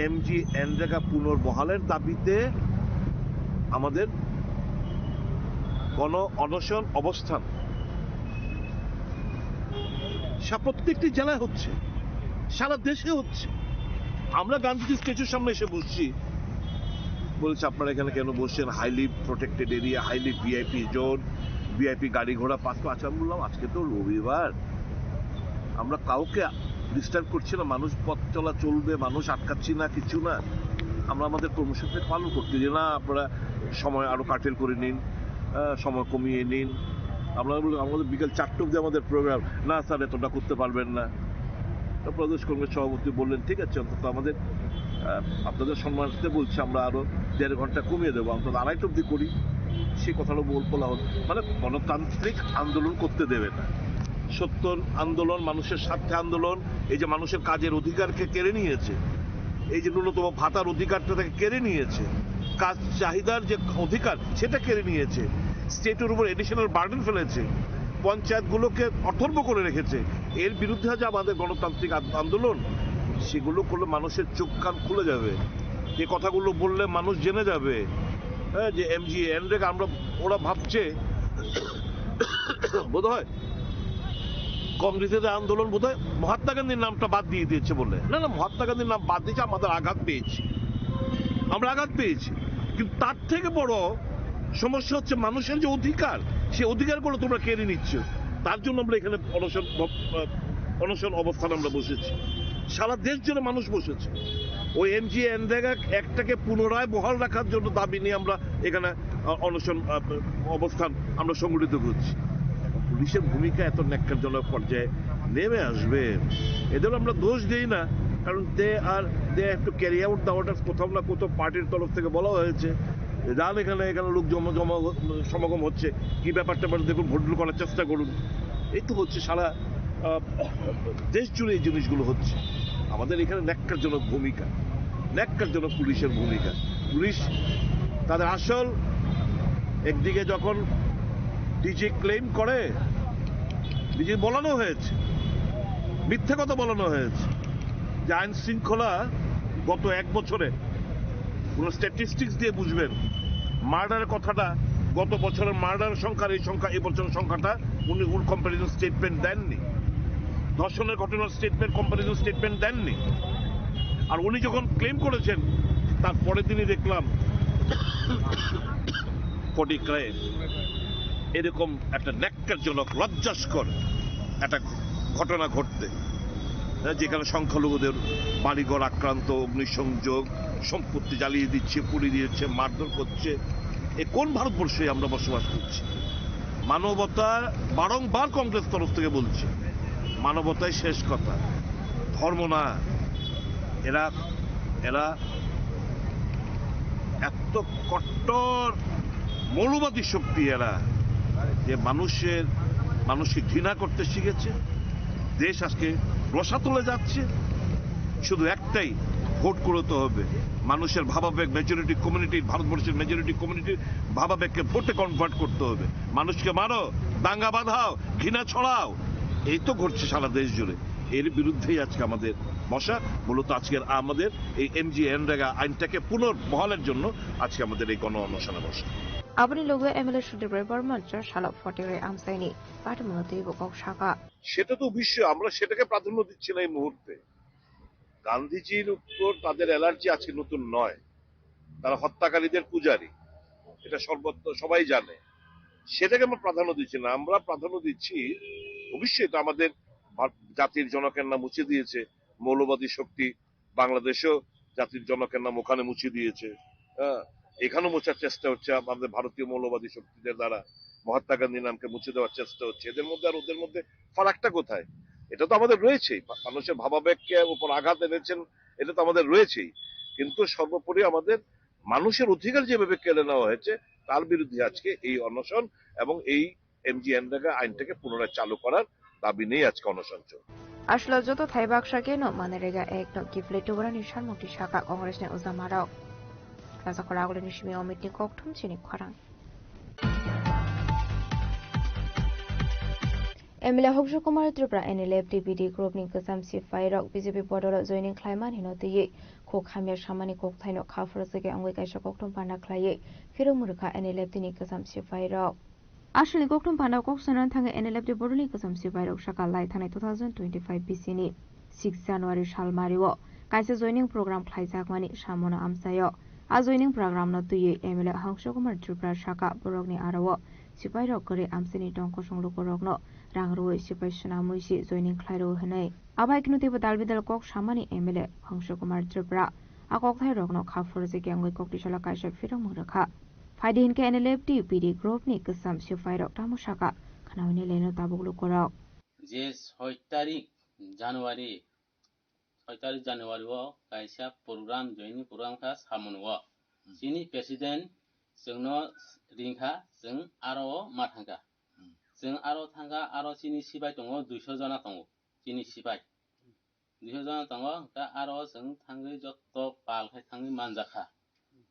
এমজি এনরেগা পুনর্বহালের দাবিতে আমাদের গণ অনশন অবস্থান প্রত্যেকটি জেলায় হচ্ছে, সারা দেশে হচ্ছে। আমরা গান্ধীজি স্ট্যাচুর সামনে এসে বসছি, বলছে আপনারা এখানে কেন বসছেন, highly protected area, highly VIP zone, VIP গাড়ি ঘোড়া পাস। আচ্ছা বললাম আজকে তো রবিবার, আমরা কাউকে ডিস্টার্ব করছি না, মানুষ পথ চলা চলবে, মানুষ আটকাচ্ছি না, কিছু না। আমরা আমাদের কর্মসূচি পালন করছি যে না আপনারা সময় আরো কাটেল করে নিন, সময় কমিয়ে নিন। আমরা আমাদের বিকেল 4টা অবধি আমাদের প্রোগ্রাম, না স্যার এতটা করতে পারবেন না। প্রদেশ কংগ্রেস সভাপতি বললেন ঠিক আছে অন্তত আমাদের আপনাদের সম্মানার্থে বলছি আমরা আরো 1.5 ঘন্টা কমিয়ে দেবো, আমরা 2:30 অবধি করি। সে কথাটা বলা হল, মানে গণতান্ত্রিক আন্দোলন করতে দেবে না। সত্তর আন্দোলন, মানুষের স্বার্থে আন্দোলন, এই যে মানুষের কাজের অধিকারকে কেড়ে নিয়েছে, এই যে ন্যূনতম ভাতার অধিকারটা তাকে কেড়ে নিয়েছে, কাজ চাহিদার যে অধিকার সেটা কেড়ে নিয়েছে, স্টেটের উপর এডিশনাল বার্ডেন ফেলেছে, পঞ্চায়েতগুলোকে অথর্ব করে রেখেছে। এর বিরুদ্ধে যে আমাদের গণতান্ত্রিক আন্দোলন, সেগুলো করলে মানুষের চোখ কান খুলে যাবে। যে কথাগুলো বললে মানুষ জেনে যাবে যে এমজি এনরেগা আমরা, ওরা ভাবছে বোধ হয় কংগ্রেসের আন্দোলন বোধ হয় মহাত্মা গান্ধীর নামটা বাদ দিয়ে দিয়েছে বলে। না না, মহাত্মা গান্ধীর নাম বাদ দিয়েছে, আমাদের আঘাত পেয়েছি, আমরা আঘাত পেয়েছি। কিন্তু তার থেকে বড় সমস্যা হচ্ছে মানুষের যে অধিকার, সে অধিকারগুলো তোমরা কেড়ে নিচ্ছ। তার জন্য আমরা এখানে অনশন অবস্থান আমরা বসেছি, সারা দেশ জুড়ে মানুষ বসেছে। ওই এমজি এনরেগা একটাকে পুনরায় বহাল রাখার জন্য দাবি নিয়ে আমরা এখানে অনশন অবস্থান আমরা সংগঠিত করছি। পুলিশের ভূমিকা এত ন্যাক্কারজনক পর্যায়ে নেমে আসবে, এদের আমরা দোষ দিই না, কারণ they have to carry out the orders. কোথাও না কোথাও পার্টির তরফ থেকে বলা হয়েছে যান এখানে লোক সমাগম হচ্ছে, কি ব্যাপারটা দেখুন, ভোটগুলো করার চেষ্টা করুন। এই তো হচ্ছে সারা দেশ জুড়ে এই জিনিসগুলো হচ্ছে। আমাদের এখানে ন্যাক্কারজনক ভূমিকা, ন্যাক্কারজনক পুলিশের ভূমিকা। পুলিশ তাদের আসল, একদিকে যখন ডিজি ক্লেম করে, ডিজি বলানো হয়েছে, মিথ্যে কথা বলানো হয়েছে যে আইন শৃঙ্খলা গত 1 বছরে কোন স্ট্যাটিস্টিক্স দিয়ে বুঝবেন, মার্ডারের কথাটা গত বছরের মার্ডারের সংখ্যা এই সংখ্যা, এই বছরের সংখ্যাটা উনি কম্পারিজন স্টেটমেন্ট দেননি। ধর্ষণের ঘটনার স্টেটমেন্ট, কম্পারিজন স্টেটমেন্ট দেননি। আর উনি যখন ক্লেম করেছেন তার পরের দিনই দেখলাম পটিক্রায় এরকম একটা ন্যাক্কারজনক লজ্জাস্কর একটা ঘটনা ঘটতে, যেখানে সংখ্যালঘুদের বাড়িঘর আক্রান্ত, অগ্নিসংযোগ, সম্পত্তি জ্বালিয়ে দিচ্ছে, পুড়িয়ে দিচ্ছে, মারধর করছে। এ কোন ভারতবর্ষে আমরা বসবাস করছি? মানবতা, বারংবার কংগ্রেস তরফ থেকে বলছে মানবতাই শেষ কথা, ধর্ম না। এরা এত কট্টর মৌলবাদী শক্তি, এরা যে মানুষকে ঘৃণা করতে শিখেছে। দেশ আজকে রসাতলে যাচ্ছে, শুধু একটাই, ভোট করতে হবে। মানুষের ভাবাবেগ, মেজরিটি কমিউনিটির, ভারতবর্ষের মেজরিটি কমিউনিটির ভাবাবেগকে ভোটে কনভার্ট করতে হবে। মানুষকে মারো, দাঙ্গা বাঁধাও, ঘৃণা ছড়াও, এই তো ঘটছে সারা দেশ জুড়ে। এর বিরুদ্ধেই আজকে আমাদের বসা, মূলত আজকের আমাদের এই এমজি এনরেগা আইনটাকে পুনর্বহালের জন্য আজকে আমাদের এই গণ অনশনে বসা। Abani logo MLA Sudebre Barmancha Shalop Fortere Amsaini Patmoti Bokok Shaka সেটা তো অবশ্যই, আমরা সেটাকে প্রাধান্য দিচ্ছি না এই মুহূর্তে। গান্ধীজির উপর তাদের অ্যালার্জি আজকে নতুন নয়, তারা হত্যাকারীদের পূজারী, এটা সর্বত্র সবাই জানে। সেটাকে আমরা প্রাধান্য দিচ্ছি না, আমরা প্রাধান্য দিচ্ছি অবশ্যই এটা আমাদের জাতির জনকের নাম মুছে দিয়েছে মৌলবাদী শক্তি, বাংলাদেশেও জাতির জনকের নাম ওখানে মুছে দিয়েছে, এখানেও মোছার চেষ্টা হচ্ছে আমাদের ভারতীয় মৌলবাদী শক্তিদের দ্বারা। মহাত্মা গান্ধীর নামকে মুছে দেওয়ার চেষ্টা হচ্ছে। এদের মধ্যে আর ওদের মধ্যে ফারাকটা কোথায়? এটা তো আমাদের রয়েছেই, মানুষের ভাবাবেগকে উপর আঘাত এনেছেন, এটা তো আমাদের রয়েছেই। কিন্তু সর্বোপরি আমাদের মানুষের অধিকার যেভাবে কেড়ে নেওয়া হয়েছে তার বিরুদ্ধে আজকে এই অনশন এবং এই এমজি এনরেগা আইনটাকে পুনরায় চালু করার দাবি নিয়ে আজকে অনশন চলছে। আসলে যত থাই বাক্সা কেন মানেরেগা এক ন গিফলেটো বরানি সারমুক্তি শাখা কংগ্রেসনি উজামারাও রাজাকরা আগলিনি সিমি অমিতনি ককথুম চিনি খরাং MLA हक्ष Kumar Tripura NLF DPD ग्रुपनि गोजाम सिफाइरक बीजेपी बदल जयनिं ख्लाइमान हिनो तयै खो खामिया सामानि ककथाइनो खाफोर जगे अंगै काइसा ककथुम पाना ख्लायै फिरो मुरुखा एनएलएफ दिनि गोजाम सिफाइरक आसलनि ककथुम पाना ककसनन थाङो एनएलएफ दि बदलनि गोजाम सिफाइरक साका लाई थानाय 2025 बिसिनि 6 जानुवारि सालमारिव काइसा जयनिं प्रोग्राम ख्लाइजाकमानि सामनो आमसायो आ जयनिं प्रोग्राम न तयै एमएलए हक्ष कुमार त्रिपुरा साका बरकनि आराव सिफाइरक गरे आमसिनि टंक संलुकरकनो रांरुवे सिपाइ सुनामुइसि जयनिं ख्लाइरो हनै आबाइकनु तेबो दालबिदाल कक सामानि एमएलए हंस कुमार त्रिपुरा आ ककथाइ रकनो खाफुर जे ग्यांगै ककटिसला काइसा फिरं मुरखा फाइदिनके एनएलएफ डीपीडी ग्रुपनि गोजाम सिफाइरक तामुसाका खानावनि लेनो ताबुगलु करक जे 6 तारिख जानुवारि काइसा प्रोग्राम जयनिं प्रोग्राम का सामनुवा सिनि प्रेसिडेंट जोंनो रिंखा जों आरो माथांगा जों आरो थांगा आरो सिनि सिबाय दङ 200 जना दङ सिनि सिबाय 200 जना दङ दा आरो जों थाङै जत्त पालखाय थाङै मानजाखा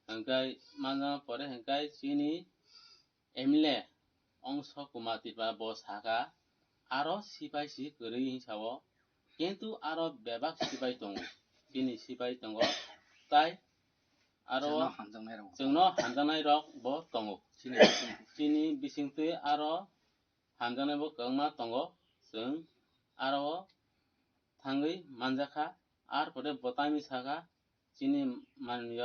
हंगाय मानजा परे हंगाय सिनि एमएलए अंश कुमातिबा बसागा आरो सिबाय सि गरै हिसाबाव किन्तु आरो बेबाक सिबाय दङ सिनि सिबाय दङ ताय आरो जोंनो हानजानाय रक ब दङ सिनि बिसिंते आरो हानजानायबो गंमा दङ जों आरो थाङै मानजाखा आर परे बतामि सागा सिनि माननीय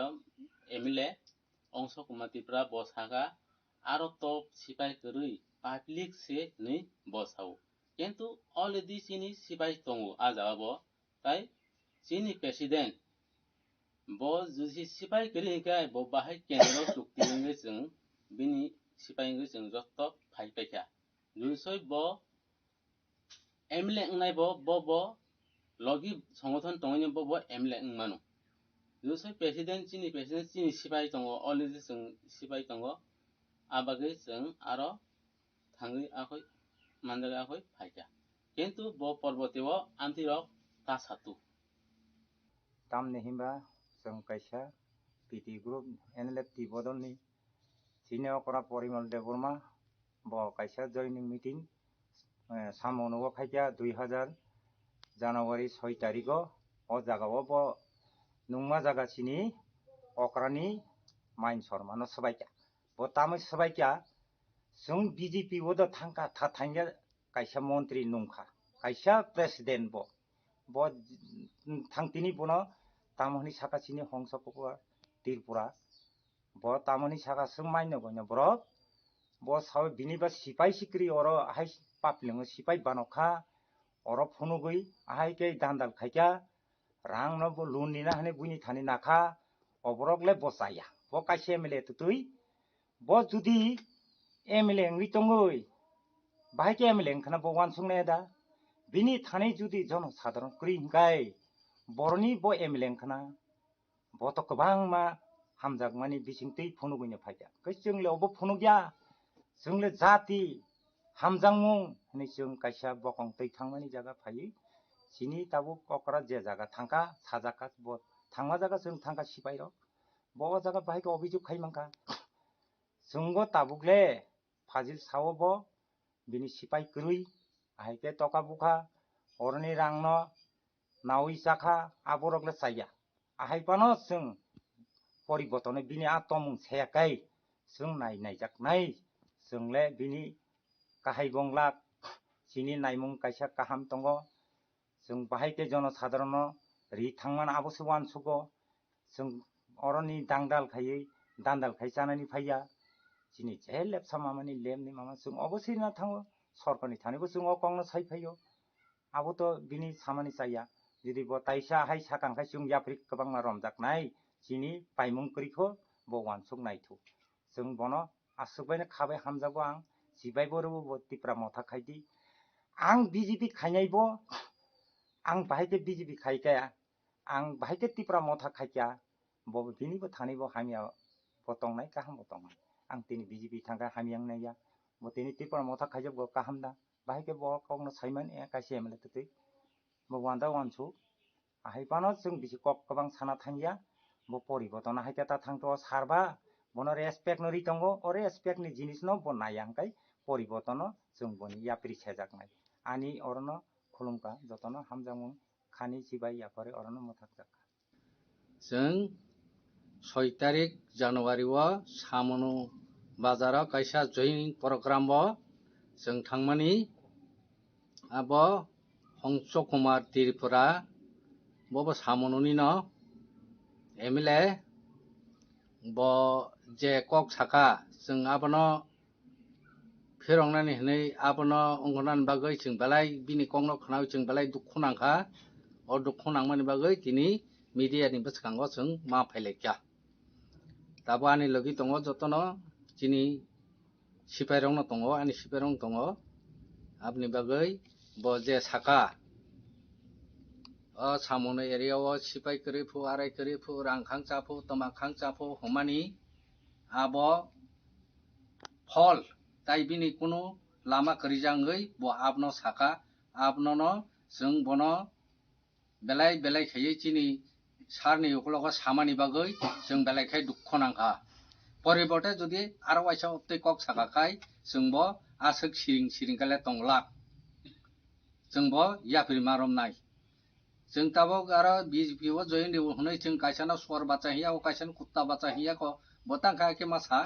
एमएलए अंश कुमातिफ्रा बसागा आरो टप सिपाइ गरै पाब्लिक से नै बसाव किन्तु अलरेडी सिनि सिपाइ दङ आजाबो ताय सिनि प्रेसिडेंट ब जुसि सिपाइ गरै गाय ब बाहाय केन्द्र सुक्तिङै जों बिनि सिपाइङै जों जत्त फाइपाइखा जुसै ब एमएलए ngनाय ब लगी संगठन दङनि ब एमएलए ngमानो जुसै प्रेसिडेंट सिनि सिपाइ दङ अलरेडी जों सिपाइ दङ आबागै जों आरो थाङै आखै मानजागा आखै फाइका किन्तु ब पर्बतेव आन्तिरक तासातु ताम नेहिमबा जों काइसा PT group NLF T बदलनि senior करा परिमल देवबर्मा ब काइसा जयनिं मीटिंग सामनो फाइका 2000 जानुवारि 6 तारिख ओ जागाव ब नुंमा जागासिनि अक्रानि माइन शर्मा न सबाइका ब तामै सबाइका जों बीजेपी वद थांका थाथांगा काइसा मंत्री नुंखा काइसा प्रेसिडेंट ब थांतिनि बनो तामहनि साकासिनि हंस कुमार त्रिपुरा ब तामहनि साका जों माइनो गयनो ब्रक ब साव बिनिबा सिपाइ सिक्रि अर हाय पापलिङो सिपाइ बानखा अर फनुगै आहाय के दान्दाल खाइका रां न ब लुनिना हने बुनि थानि नाखा अबरकले बसाया ब काइसे एमएलए तुतुई ब जुदि एमएलए ngri tongoi बाहाय के एमएलए खना ब वानसुंने दा बिनि थाने जुदि जन साधारण क्रि गाय बरनि ब एमएलए खना ब तो गोबां मा हामजाग मानि बिसिंतै फनुगैनो फाइया जोंले अब फनुगिया जोंले जाति हामजांमुं हनै जों काइसा बकं तै थांमानि जागा फायै सिनि ताबु ककरा जे जागा थांका साजाका ब थांमा जागा जों थांका सिपाइ र ब जागा बाहाय के अभिजुग खाइमांका जोंबो ताबुकले फाजिल सावो ब बिनि सिपाइ गरै आहाय के टका बुखा अरनि रांनो नावै जाखा आबरकले साया आहाय पानो जों परिबर्तन बिनि आतमुं सेयाकै जों नायजाक नाय जोंले बिनि काहाय गंला सिनि नायमुं काइसा काहाम दङ जों बाहाय के जन साधारण रि थांमान आबोसो वानसुगो जों अरनि दांदाल खायै दान्दाल खाय जानानि फाइया सिनि जे लेपसा मामानि लेमनि मामा जों अबोसै ना थाङो सरकारनि थानैबो जों अकंनो साइफायो आबो तो बिनि सामानि जाया जुदि ब ताइसा हाय साकांखाय जों याफ्रि गोबां मा रमजाक नाय सिनि पाइमुं करिखो ब वानसुक नायथु जों बनो आसुबायनो खाबाय हामजागो आं सिबाय बरबो ब तिप्रा मथा खायदि आं बीजेपी खायनायबो आं बाहायते बीजेपी खायकाया आं बाहायते तिप्रा मथा खायका ब बिनिबो थानैबो हामिया बतंनाय काहाम बतंनाय आं तिनि बीजेपी थांगा हामियां नाया ब तिनि तिप्रा मथा खायजो ब काहामदा बाहायके ब कौनो साइमान ए कासे एमएलए तै bo wanda wansu ahai pano jeng bisi kok kabang sana thangya bo poribotona haite ta thangto sarba bono respect no ritongo o respect ni jinis no bo nayangkai poribotono jeng boni yapri sejaknai ani orono khulumka jotono hamjamung khani sibai yapare orono mothakjak जों 6 तारिख जानुवारि सामनु बाजाराव कायसा जयनिं programme जों थांमानि अब हंस कुमार त्रिपुरा बो सामनुनि न MLA ब जे कक साका जों आबनो फिरंनानि हनै आबनो अंगनान बागै जों बेलाय बिनि कंनो खनाव जों बेलाय दुखु नांखा अ दुखु नांमानि बागै दिनै media ni beskango जों मा फाइलेक्या दाबो आनि लगि दङ जतनो जिनि सिपाइरंनो दङ आनि सिपाइरं दङ आपनि बागै ब जे साका अ सामनो एरियाव सिपाइ करिफु आराय करिफु रांखां चाफु तमाखां चाफु हमानि आबो फल ताइ बिनि कुनु लामा करिजाङै ब आपनो साका आपनो जों बनो बेलाय बेलाय खयै चिनि सारनि उखलगा सामानि बागै जों बेलायखाय दुख नांखा परिबर्ते जुदि आरो वाइसा उक्ति कक साखाखाय जोंबो आसक सिरिं सिरिं गाले तंला जोंबो याफिर मारम नाय जों ताबो आरो बीजेपी वो जयन देव हनै जों कायसाना स्वर बाचा हिया ओ कायसान कुत्ता बाचा हिया को बतांखा के मासा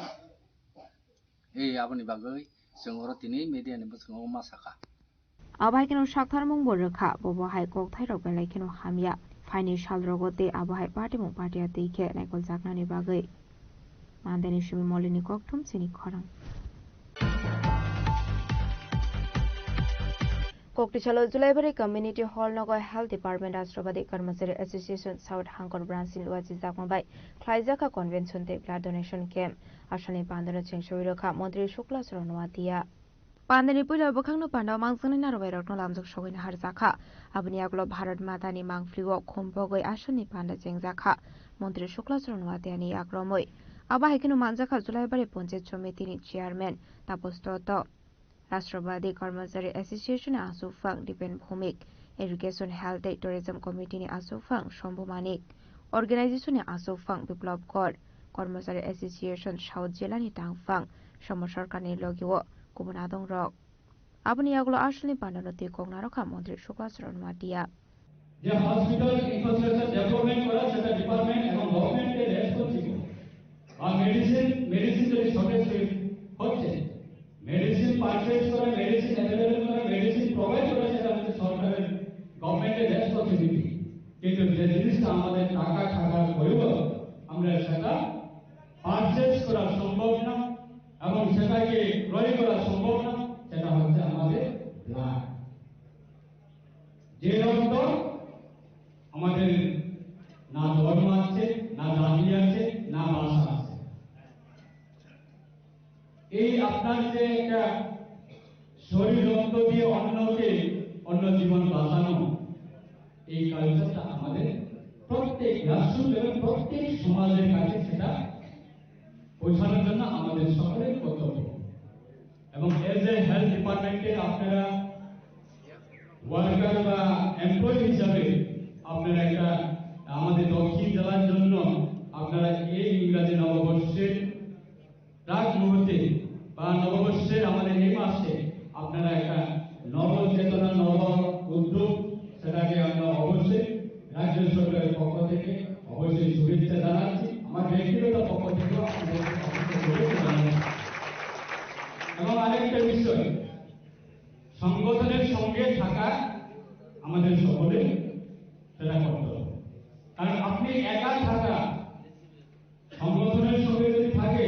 ए आबनि बागै जों अर तिनि मीडिया नि बसङाव मासाखा आबाहाय केनो साक्थार मुं बरखा बबो हाय कक थाइरक बेलाय केनो हामिया फाइनेंशियल रगते आबाहाय पार्टी मुं पार्टीया दैखे नायकल जागनानि बागै मानदेनि सुमि मलिनि ककथुम सिनि खरं कोकटिचालो जुलाइबारी कम्युनिटी हॉल नगय हेल्थ डिपार्टमेंट राष्ट्रवादी कर्मचारी एसोसिएशन साउथ हांकर ब्रांच लुआजी जागमाबाय ख्लाइजाका कन्वेंशन ते ब्लाड डोनेशन कैम्प आसानी पांदनो चेंगसोइ रखा मंत्री शुक्ला सरनवातिया पांदनि पुइला बखांनो पांडाव मांगजोंनि नारबाय रत्न लामजों सगैनो हारजाखा आबनि आगलो भारत मातानि मांफ्लिओ खुमबगै आसानी पांडा चेंगजाखा मंत्री शुक्ला सरनवातियानि आग्रमै आबाहायकिनो मानजाखा जुलाइबारी पंचायत समितिनि चेयरमैन तापस दत्त राष्ट्रवादी कर्मचारी एसोसिएशन आसुफां Dipen Bhowmik education health tourism committee आसुफां शंभु मानिक अर्गेनाइजेशन आसुफां विप्लव कर कर्मचारी एसोसिएशन साउथ जिल्लानि टांगफां सम सरकारनि लगिओ गुबुन आदं रक आबनि आगलो आसलनि पांडानो तिकंना रखा मंत्री शुक्ला सरनवातिया যে হসপিটাল ইনফ্রাস্ট্রাকচার ডেভেলপমেন্ট করা সেটা ডিপার্টমেন্ট এবং গভর্নমেন্টের রেসপন্সিবল আর মেডিসিন যদি শর্টেজ হচ্ছে মেডিসিন পারচেজ করা মেডিসিন অ্যাভেলেবল করা মেডিসিন প্রোভাইড করা সেটা হচ্ছে সরকারের গভর্নমেন্টের রেসপন্সিবিলিটি কিন্তু যে জিনিসটা আমাদের টাকা থাকার পরেও আমরা সেটা পারচেজ করা সম্ভব না এবং সেটাকে ক্রয় করা সম্ভব না সেটা হচ্ছে আমাদের ব্লাড যে রক্ত আমাদের না ধর্ম আছে না জাতি আছে না ভাষা আছে এই আপনার যে একটা শরীর রক্ত দিয়ে অন্য জীবন বাঁচানো এই কালচারটা আমাদের প্রত্যেক রাষ্ট্র এবং প্রত্যেক সমাজের কাছে সেটা পৌঁছানোর জন্য আমাদের সকলের কর্তব্য এবং এজ এ হেলথ ডিপার্টমেন্টে আপনারা ওয়ার্কার বা এমপ্লয়ি হিসাবে আপনারা একটা আমাদের দক্ষিণ জেলার জন্য আপনারা এই ইংরাজি নববর্ষের প্রাক মুহূর্তে বা নববর্ষের আমাদের এই মাসে আপনারা একটা নব চেতনা নব উদ্যোগ সেটাকে আমরা অবশ্যই রাজ্য সরকারের পক্ষ থেকে অবশ্যই শুভেচ্ছা জানাচ্ছি আমার ব্যক্তিগত পক্ষ থেকেও আপনাদের শুভেচ্ছা জানাচ্ছি এবং আরেকটা বিষয় সংগঠনের সঙ্গে থাকা আমাদের সকলের সেটা করতে হবে কারণ আপনি একা থাকা সংগঠনের সঙ্গে যদি থাকে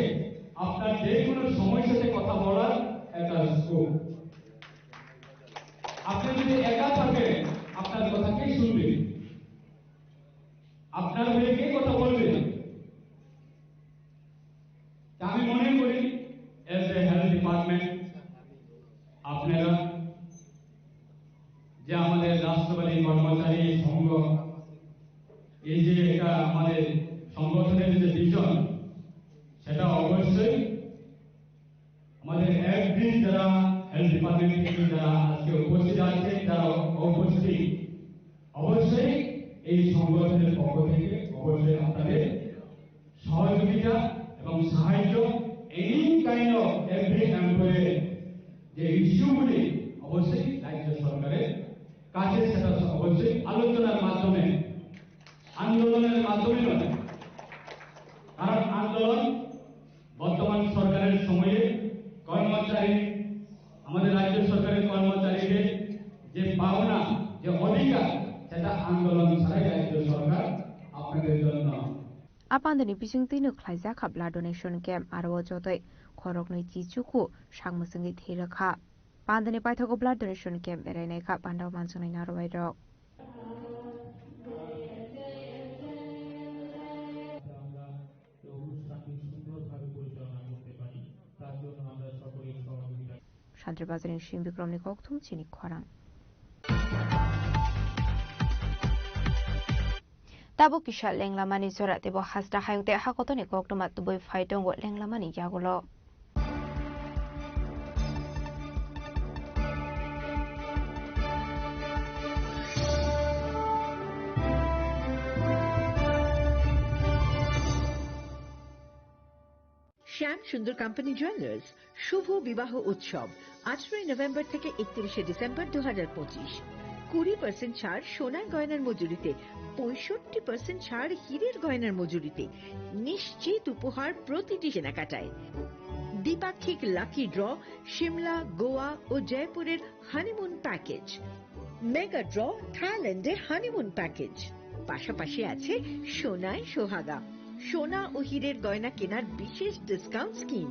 আপনার যে কোনো সময়ের সাথে কথা বলার একটা স্কোপ আপনি যদি একা থাকেন আপনার কথা কে শুনবে আপনার হয়ে কে কথা বলবে আমি মনে করি এজ এ হেলথ ডিপার্টমেন্ট আপনারা যে আমাদের রাষ্ট্রবাদী কর্মচারী সংঘ এই যে একটা আমাদের সংগঠনের যে ভিশন সেটা অবশ্যই আমাদের একদিন যারা হেলথ ডিপার্টমেন্ট থেকে যারা আজকে উপস্থিত আছেন যারা উপস্থিত অবশ্যই এই সংগঠনের পক্ষ থেকে অবশ্যই আপনাদের সহযোগিতা এবং সাহায্য any kind of every employee যে ইস্যুগুলি অবশ্যই রাজ্য সরকারের কাছে সেটা অবশ্যই আলোচনার মাধ্যমে আন্দোলনের মাধ্যমে নয়, কারণ আন্দোলন বর্তমান সরকারের সময়ে কর্মচারী আমাদের রাজ্য সরকারের কর্মচারীদের যে পাওনা যে অধিকার সেটা আন্দোলন ছাড়াই রাজ্য সরকার আপনাদের জন্য Apandani pising tinu khlaija khabla donation camp arwo jotoi khorok noi chi chuku sangmusingi thirakha pandani paithago blood donation camp erai kha pandaw mansunai narwai rok Shantribazarin Shim Bikromni Koktum Chini Khorang Tabo kisha lenglamani zora tebo hasda hayungte hakotoni koktumat tuboi faitongo lenglamani yagulo শ্যাম সুন্দর company jewellers শুভ বিবাহ উৎসব 18 November থেকে 31 December 2025 20% ছাড় সোনার গয়নার মজুরিতে 65% ছাড় হীরের গয়নার মজুরিতে নিশ্চিত উপহার প্রতিটি কেনাকাটায় দ্বিপাক্ষিক লাকি ড্র শিমলা গোয়া ও জয়পুরের হানিমুন প্যাকেজ মেগা ড্র থাইল্যান্ডের হানিমুন প্যাকেজ পাশাপাশি আছে সোনায় সোহাগা সোনা ও হীরের গয়না কেনার বিশেষ ডিসকাউন্ট স্কিম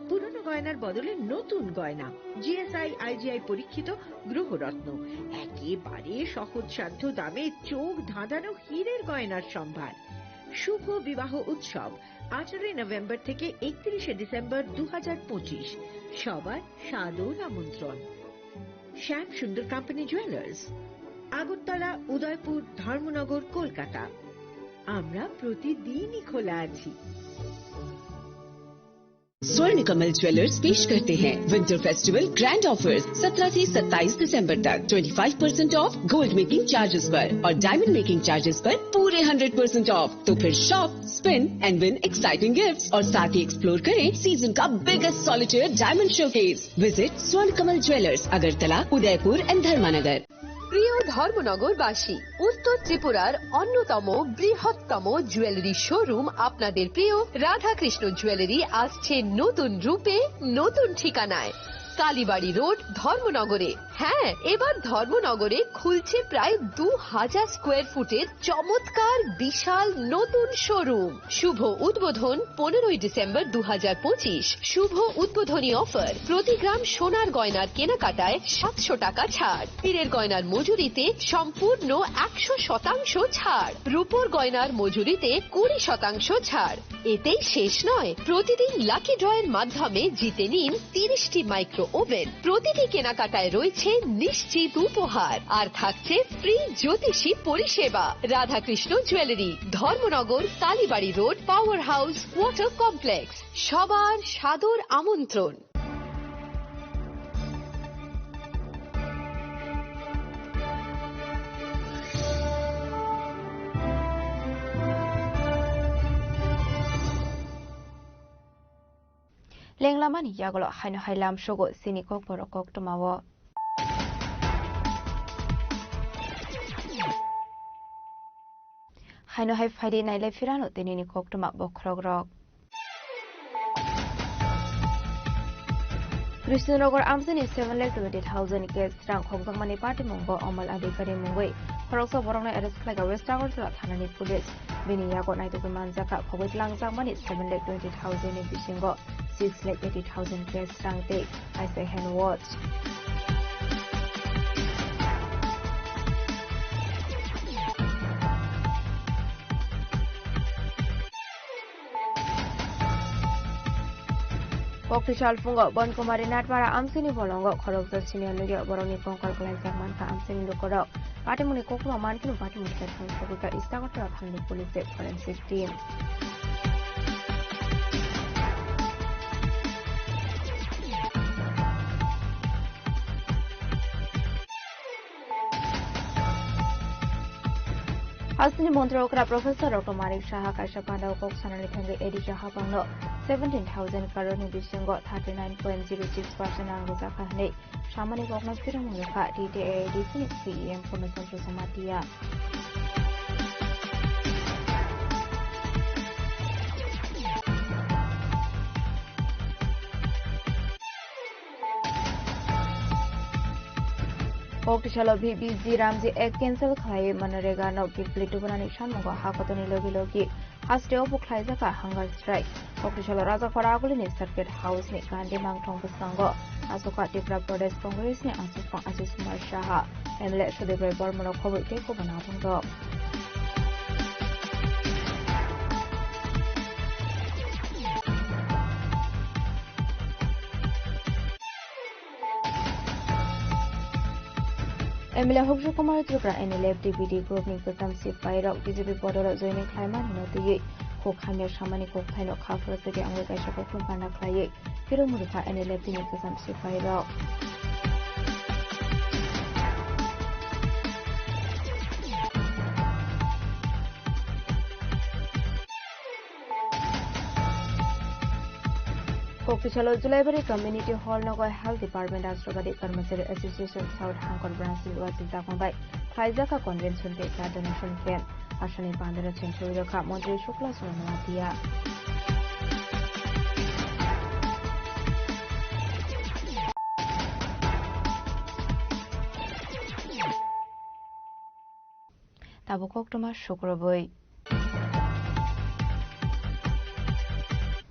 পুরনো গয়নার বদলে নতুন গয়না জিএসআই আইজিআই পরীক্ষিত গ্রহরত্ন একেবারে সহজসাধ্য দামে চোখ ধাঁধানো হীরের গয়নার সম্ভার শুভ বিবাহ উৎসব 18 নভেম্বর থেকে 31 ডিসেম্বর 2025 সবার সাদর আমন্ত্রণ শ্যাম সুন্দর কোম্পানি জুয়েলার্স আগরতলা উদয়পুর ধর্মনগর কলকাতা আমরা প্রতিদিনই খোলা আছি स्वर्ण कमल ज्वेलर्स पेश करते हैं विंटर फेस्टिवल ग्रैंड ऑफर्स 17 से 27 दिसंबर तक 25% ऑफ गोल्ड मेकिंग चार्जेस पर और डायमंड मेकिंग चार्जेस पर पूरे 100% ऑफ। तो फिर shop spin and win exciting gifts और साथ ही एक्सप्लोर करें सीजन का biggest solitaire diamond showcase. Visit Swarna Kamal jewellers Agartala Udaipur and धर्मानगर। প্রিয় ধর্মনগরবাসী উত্তর ত্রিপুরার অন্যতম বৃহত্তম জুয়েলারি শোরুম আপনাদের প্রিয় রাধাকৃষ্ণ জুয়েলারি আসছে নতুন রূপে নতুন ঠিকানায় কালীবাড়ি রোড ধর্মনগরে। হ্যাঁ, এবার ধর্মনগরে খুলছে প্রায় 2000 স্কোয়ার ফুটের চমৎকার বিশাল নতুন শোরুম। শুভ উদ্বোধন 15 ডিসেম্বর 2025। শুভ উদ্বোধনী অফার প্রতি গ্রাম সোনার গয়নার কেনাকাটায় 700 টাকা ছাড়, হীরের গয়নার মজুরিতে সম্পূর্ণ 100% ছাড়, রূপোর গয়নার মজুরিতে 20% ছাড়। এতেই শেষ নয়, প্রতিদিন লাকি ড্রয়ের মাধ্যমে জিতে নিন 30টি মাইক্রো ওভেন। প্রতিটি কেনাকাটায় রয়েছে নিশ্চিত উপহার আর থাকছে ফ্রি জ্যোতিষী পরিষেবা। Radhakrishna jewellery, Dharmanagar, Kalibari road, power house, water complex. সবার সাদর আমন্ত্রণ। Lenglamani yagolo haino hailam shogo sini kok borokok tomawo haino hai faidi naile firano tenini kok toma bokrogrok Krishnanagar Amsani 7,20,000 case rang khomgangmani party mongbo amal adhikari mongoi khorokso borongna arrest khlaga West Agartala thanani police bini yago naidu manjaka khoboi langjangmani 7,20,000 ni bisingo 6,80,000 case rang te I say hand watch Pokishal fungo bon kumari natmara amsini bolongo khorokso senior media boroni kongkal klai jangman ka amsini lokoro patimuni kokuma mankinu patimuni section sokuta istagotara thanni police forensic team Hasni Montrokra Professor Dr. Manik Shaha Kaisha Panda Kok Sanani Thangi Edi Shaha Pangno 17,000 crore ni bisingo 39.06% angguza kahne Shamani Kokna Firam Mukha DTA CEM Commission Samatia Oktishala VBG Ramji ek cancel khai Manarega no Gipli Tubanani Shamugo Hakotoni Logi Haste Opu Klaizaka Hunger Strike Oktishala Raza Faraguli ni Circuit House ni Gandhi Mangtong Pusango Asoka Tipra Pradesh Congress ni Asufang Aziz Kumar Shaha Emle Shudebre Bormono Kobu Teko Banatungo Emile Hokju Kumar Tripura NLF DPD Group ni Kasam Sipairok BJP Podoro joining Klaiman Hinotiye Kok Hamir Shamani Kok Thaino Khafra Sege Angwe Kaisha Koklum Panda Klaye Kiro Muruka NLF ni Kasam Sipairok Koktichalo Julaibury Community Hall Nogoi Health Department Astrobadi Karmachari Association South Hangkor Branch Silwasi Zakongbai Klaizaka Convention Day Donation Camp Ashani Pandara Chenchuroka Montri Shukla Sunamatia Tabukok Thomas Shukraboi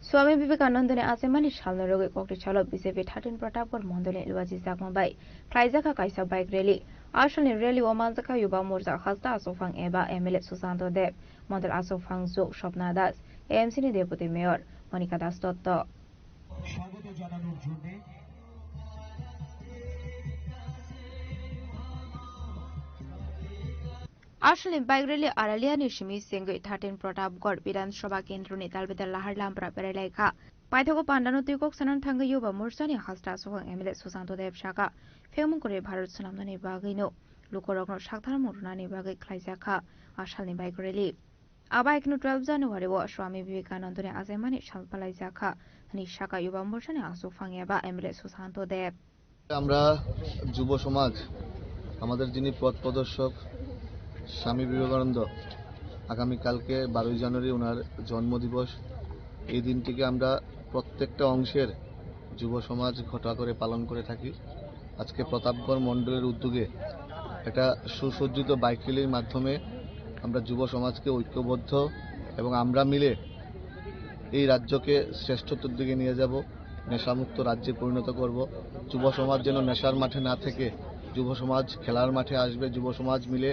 Swami Vivekanandane Asemani Shalnarogi Koktichalo BJP 13 Pratapur Mondole Ilwaji Zakmabai Klaizaka Kaisa Bike Rally Ashani Rally Omanzaka Yuba Murza Hasta Asofang Eba MLA Susanto Deb Model Asofang Zuk Shopna Das AMC ni Deputy Mayor Monica Das Dotto Ashling Bike Rally Aralia Nishimi Singui 13 Pratapgord Bidan Shoba Kendru ni Talbedal Lahar Lampra Perelaika Paithoko Pandano Tikok Sanan Thanga Yuba Mursani Hasta Sofang MLA Susanto Deb Shaka Femung Kore Bharat Sunamnani Bagino Lukorokno Shakthar Murunani Bagai Klaizaka Ashling Bike Rally Abaikno 12 January wa Swami Vivekanandane Azemani Shalpalaizaka Hani Shaka Yuba Mursani Asofang Eba MLA Susanto Deb আমরা যুব সমাজ আমাদের যিনি পথ প্রদর্শক স্বামী বিবেকানন্দ আগামী কালকে 12 জানুয়ারি ওনার জন্মদিবস এই দিনটিকে আমরা প্রত্যেকটা অংশের যুব সমাজ ঘটা করে পালন করে থাকি আজকে প্রতাপগড় মণ্ডলের উদ্যোগে একটা সুসজ্জিত বাইক র্যালির মাধ্যমে আমরা যুব সমাজকে ঐক্যবদ্ধ এবং আমরা মিলে এই রাজ্যকে শ্রেষ্ঠত্বের দিকে নিয়ে যাব নেশামুক্ত রাজ্যে পরিণত করব যুব সমাজ যেন নেশার মাঠে না থেকে যুব সমাজ খেলার মাঠে আসবে যুব সমাজ মিলে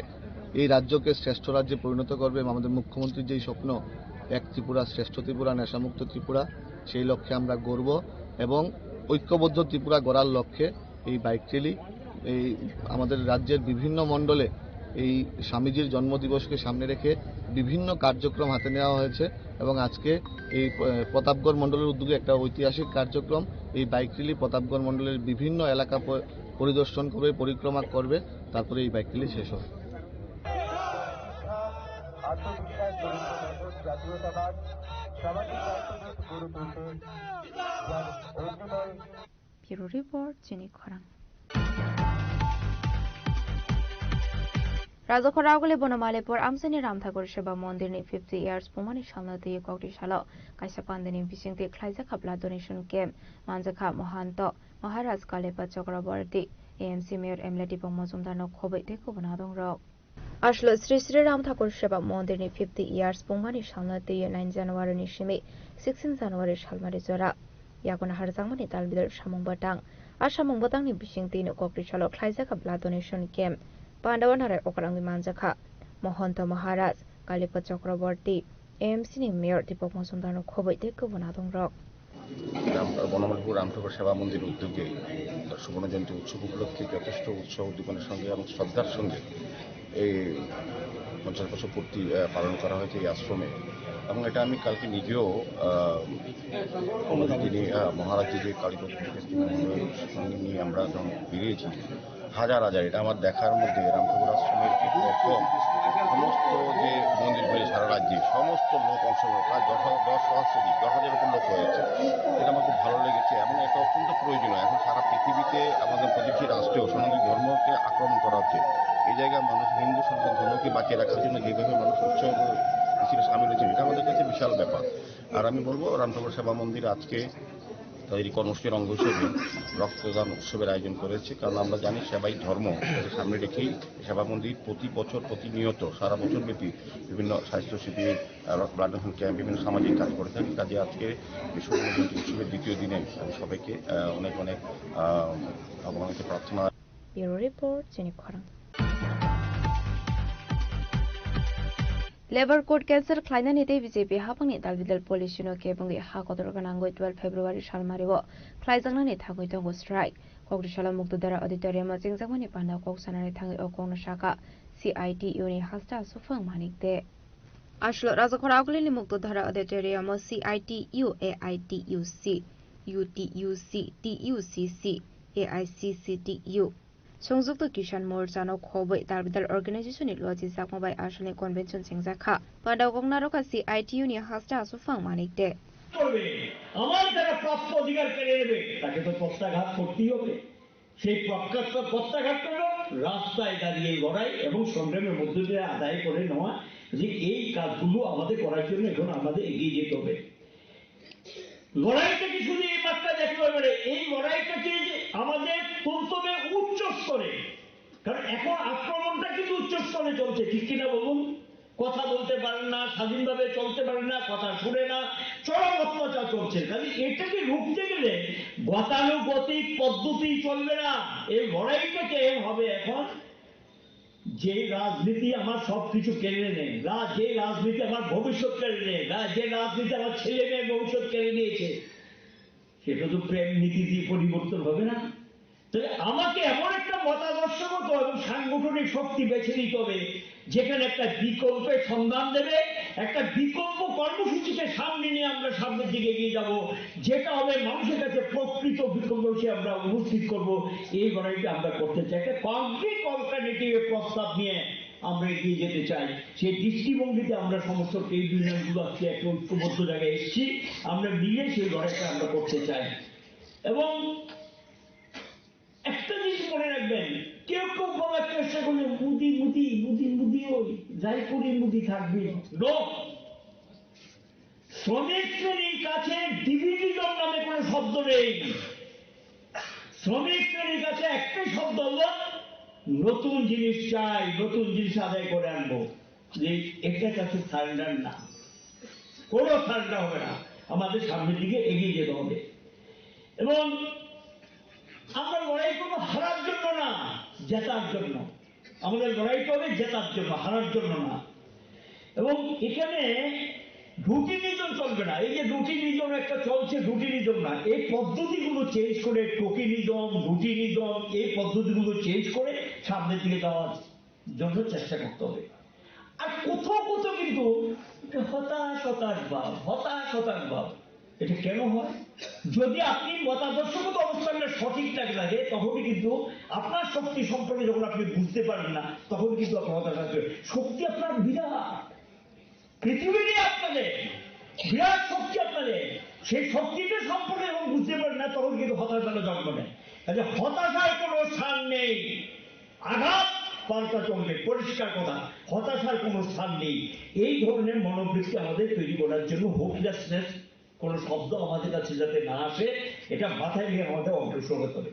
এই রাজ্যকে শ্রেষ্ঠ রাজ্যে পরিণত করবে আমাদের মুখ্যমন্ত্রীর যেই স্বপ্ন এক ত্রিপুরা শ্রেষ্ঠ ত্রিপুরা নেশামুক্ত ত্রিপুরা সেই লক্ষ্যে আমরা গড়ব এবং ঐক্যবদ্ধ ত্রিপুরা গড়ার লক্ষ্যে এই বাইক র্যালি এই আমাদের রাজ্যের বিভিন্ন মণ্ডলে এই স্বামীজির জন্মদিবসকে সামনে রেখে বিভিন্ন কার্যক্রম হাতে নেওয়া হয়েছে এবং আজকে এই প্রতাপগড় মণ্ডলের উদ্যোগে একটা ঐতিহাসিক কার্যক্রম এই বাইক র্যালি প্রতাপগড় মণ্ডলের বিভিন্ন এলাকা পরিদর্শন করবে পরিক্রমা করবে তারপরে এই বাইক র্যালি শেষ হবে Bureau Report Jenny Khorang Rajakhoraguli Bonomalepur Amsani Ramthakur Shiva Mondir ni 50 years Pumani Shalnati Koktishala Kaisapandani Bisingti Klaizaka Blood Donation Camp Manjaka Mohanto Maharaj Kalepa Chakraborty AMC Mayor Emleti Pongmazumdar no Khobai Teko Banadong Rok Ashlo Sri Sri Ramthakur Shiva Mondir ni 50 years Pumani Shalnati 9 January ni Shimi 16 January Shalmari Zora Yakona Harzangmani Talbidar Shamung Batang Ashamung Batang ni Bisingti no Koktishala Klaizaka Blood Donation Camp Pandawan Hare Okrang Manjaka Mohanto Maharaj Kalipa Chakraborty AMC ni Mayor Dipok Mazumdar no Khobai Teko Banadong Rok Banamalipur Ram Thakur সেবা মন্দির উদ্যোগে সুবর্ণ জয়ন্তী উৎসব উপলক্ষে যথেষ্ট উৎসব উদ্দীপনার সঙ্গে এবং শ্রদ্ধার সঙ্গে এই 50 বছর পূর্তি পালন করা হয়েছে এই আশ্রমে এবং এটা আমি কালকে নিজেও আমাদের যিনি মহারাজ যে কালীপদ সঙ্গে নিয়ে আমরা যখন বেরিয়েছি হাজার হাজার এটা আমার দেখার মধ্যে রামঠাকুর আশ্রমের কি প্রথম সমস্ত যে মন্দিরগুলি সারা রাজ্যে সমস্ত লোক অংশগ্রহণ, প্রায় 10,000 উপর লোক হয়েছে। এটা আমার খুব ভালো লেগেছে এবং এটা অত্যন্ত প্রয়োজনীয়। এখন সারা পৃথিবীতে আমাদের প্রতিবেশী রাষ্ট্রেও সনাতন ধর্মকে আক্রমণ করা হচ্ছে। এই জায়গায় মানুষ হিন্দু সনাতন ধর্মকে বাঁচিয়ে রাখার জন্য যেভাবে মানুষ উৎসব মিছিলে সামিল হয়েছে, এটা আমাদের কাছে বিশাল ব্যাপার। আর আমি বলবো রামঠাকুর সেবা মন্দির আজকে তাদের কর্মসূচির অঙ্গ হিসেবে রক্তদান উৎসবের আয়োজন করেছে, কারণ আমরা জানি সেবাই ধর্ম। সামনে রেখেই সেবা মন্দির প্রতি বছর প্রতিনিয়ত সারা বছর ব্যাপী বিভিন্ন স্বাস্থ্য শিবির, ব্লাড ডোনেশন ক্যাম্প, বিভিন্ন সামাজিক কাজ করে থাকি। কাজে আজকে বিশ্ব জয়ন্তী উৎসবের দ্বিতীয় দিনে আমি সবাইকে অনেক অনেক ভগবানকে প্রার্থনা। ব্যুরো রিপোর্ট চিনিক খরাং। लेबर कोड कैंसल खालायनानै दै बीजेपी हाफांनि दालबिदाल पलिसिनो केबुंनि हा कदर गोनांगै 12 फेब्रुवारि सालमारियाव खालायजांनानै थाङै दङ स्ट्राइक कक्राझार मुक्तधारा अडिटोरियामाव जेंजामानि बान्दा कक्सानानै थाङै अकंनो शाखा CITU नि हास्ता सुफां मानिकदे आशल राजाखर आगुलिनि Muktadhara अडिटोरियामाव CITU AITUC UTUC TUCC AICCTU संयुक्त किसान मोर्चानो खबै दालबिदाल अर्गानाइजेशननि लजि जाकमाबाय आसलनि कन्भेनसन जेंजाखा बान्दा गंनारका CITU नि हास्ता सुफां मानिकदे আমার যারা প্রাপ্ত অধিকার কেড়ে নেবে তাকে তো প্রত্যাঘাত করতেই হবে। সেই প্রত্যাঘাত হলো রাস্তায় দাঁড়িয়ে লড়াই এবং সংগ্রামের মধ্য দিয়ে আদায় করে নেওয়া, যে এই কাজগুলো আমাদের করার জন্য এখন আমাদের এগিয়ে যেতে হবে। লড়াইটাকে শুধু এই মাত্রা দেখতে হবে, এই লড়াইটাকে আমাদের তুলতে উচ্চ স্তরে, কারণ এখন আক্রমণটা কিন্তু উচ্চ স্তরে চলছে, ঠিক কিনা বলুন? কথা বলতে পারেন না, স্বাধীনভাবে চলতে পারেন না, কথা শুনে না, চরম অত্যাচার চলছে। কাজে এটাকে রুখতে গেলে গতানুগতিক পদ্ধতি চলবে না। এই লড়াইটাকে হবে এখন যে রাজনীতি আমার সবকিছু কেড়ে নেয়, যে রাজনীতি আমার ভবিষ্যৎ কেড়ে নেয়, যে রাজনীতি আমার ছেলে মেয়ের ভবিষ্যৎ কেড়ে নিয়েছে, সেটা তো প্রেম নীতি দিয়ে পরিবর্তন হবে না। তাহলে আমাকে এমন একটা মতাদর্শগত এবং সাংগঠনিক শক্তি বেছে নিতে হবে যেখানে একটা বিকল্পের সন্ধান দেবে, একটা বিকল্প কর্মসূচিকে সামনে নিয়ে আমরা সামনের দিকে এগিয়ে যাব, যেটা হবে মানুষের কাছে প্রকৃত বিকল্প হিসেবে আমরা উপস্থিত করব। এই লড়াইটা আমরা করতে চাই, একটা কংক্রিট অল্টারনেটিভের প্রস্তাব নিয়ে আমরা এগিয়ে যেতে চাই। সেই দৃষ্টিভঙ্গিতে আমরা সমস্ত ট্রেড ইউনিয়নগুলো আজকে একটা ঐক্যবদ্ধ জায়গায় এসেছি, আমরা মিলে সেই লড়াইটা আমরা করতে চাই। এবং একটা জিনিস মনে রাখবেন, কেউ কেউ বলার চেষ্টা করলে মুদি মুদি মুদি মুদি ওই যাই করি মুদি থাকবে। শ্রমিক শ্রেণীর কাছে ডিভিডিজম নামে কোনো শব্দ নেই। শ্রমিক শ্রেণীর কাছে একটাই শব্দ হলো নতুন জিনিস চাই, নতুন জিনিস আদায় করে আনবো। যে একটা কাছে সারেন্ডার না, কোনো সারেন্ডার হবে না, আমাদের সামনের দিকে এগিয়ে যেতে হবে। এবং আমরা লড়াই করবো হারার জন্য না, জেতার জন্য। আমাদের লড়াইটা হবে জেতার জন্য, হারার জন্য না। এবং এখানে রুটিনিজম চলবে না। এই যে রুটিনিজম একটা চলছে, রুটিনিজম না, এই পদ্ধতিগুলো চেঞ্জ করে টোকিনিজম, রুটিনিজম, এই পদ্ধতিগুলো চেঞ্জ করে সামনের দিকে যাওয়ার জন্য চেষ্টা করতে হবে। আর কোথাও কোথাও কিন্তু হতাশ ভাব, এটা কেন হয়? যদি আপনি মতাদর্শগত অবস্থানটা সঠিক লাগে, তখনই কিন্তু আপনার শক্তি সম্পর্কে যখন আপনি বুঝতে পারেন না, তখন কিন্তু আপনার হতাশ আসবে। শক্তি আপনার বিরাট, পৃথিবীতে আপনাদের বিরাট শক্তি আপনাদের, সেই শক্তিটা সম্পর্কে যখন বুঝতে পারেন না, তখন কিন্তু হতাশাটা জন্ম নেয়। কাজে হতাশার কোনো স্থান নেই, আঘাত পাল্টা চলবে, পরিষ্কার কথা, হতাশার কোনো স্থান নেই। এই ধরনের মনোবৃত্তি আমাদের তৈরি করার জন্য হোপলেসনেস কোন শব্দ আমাদের কাছে যাতে না আসে, এটা মাথায় নিয়ে আমাদের অগ্রসর হতে হবে।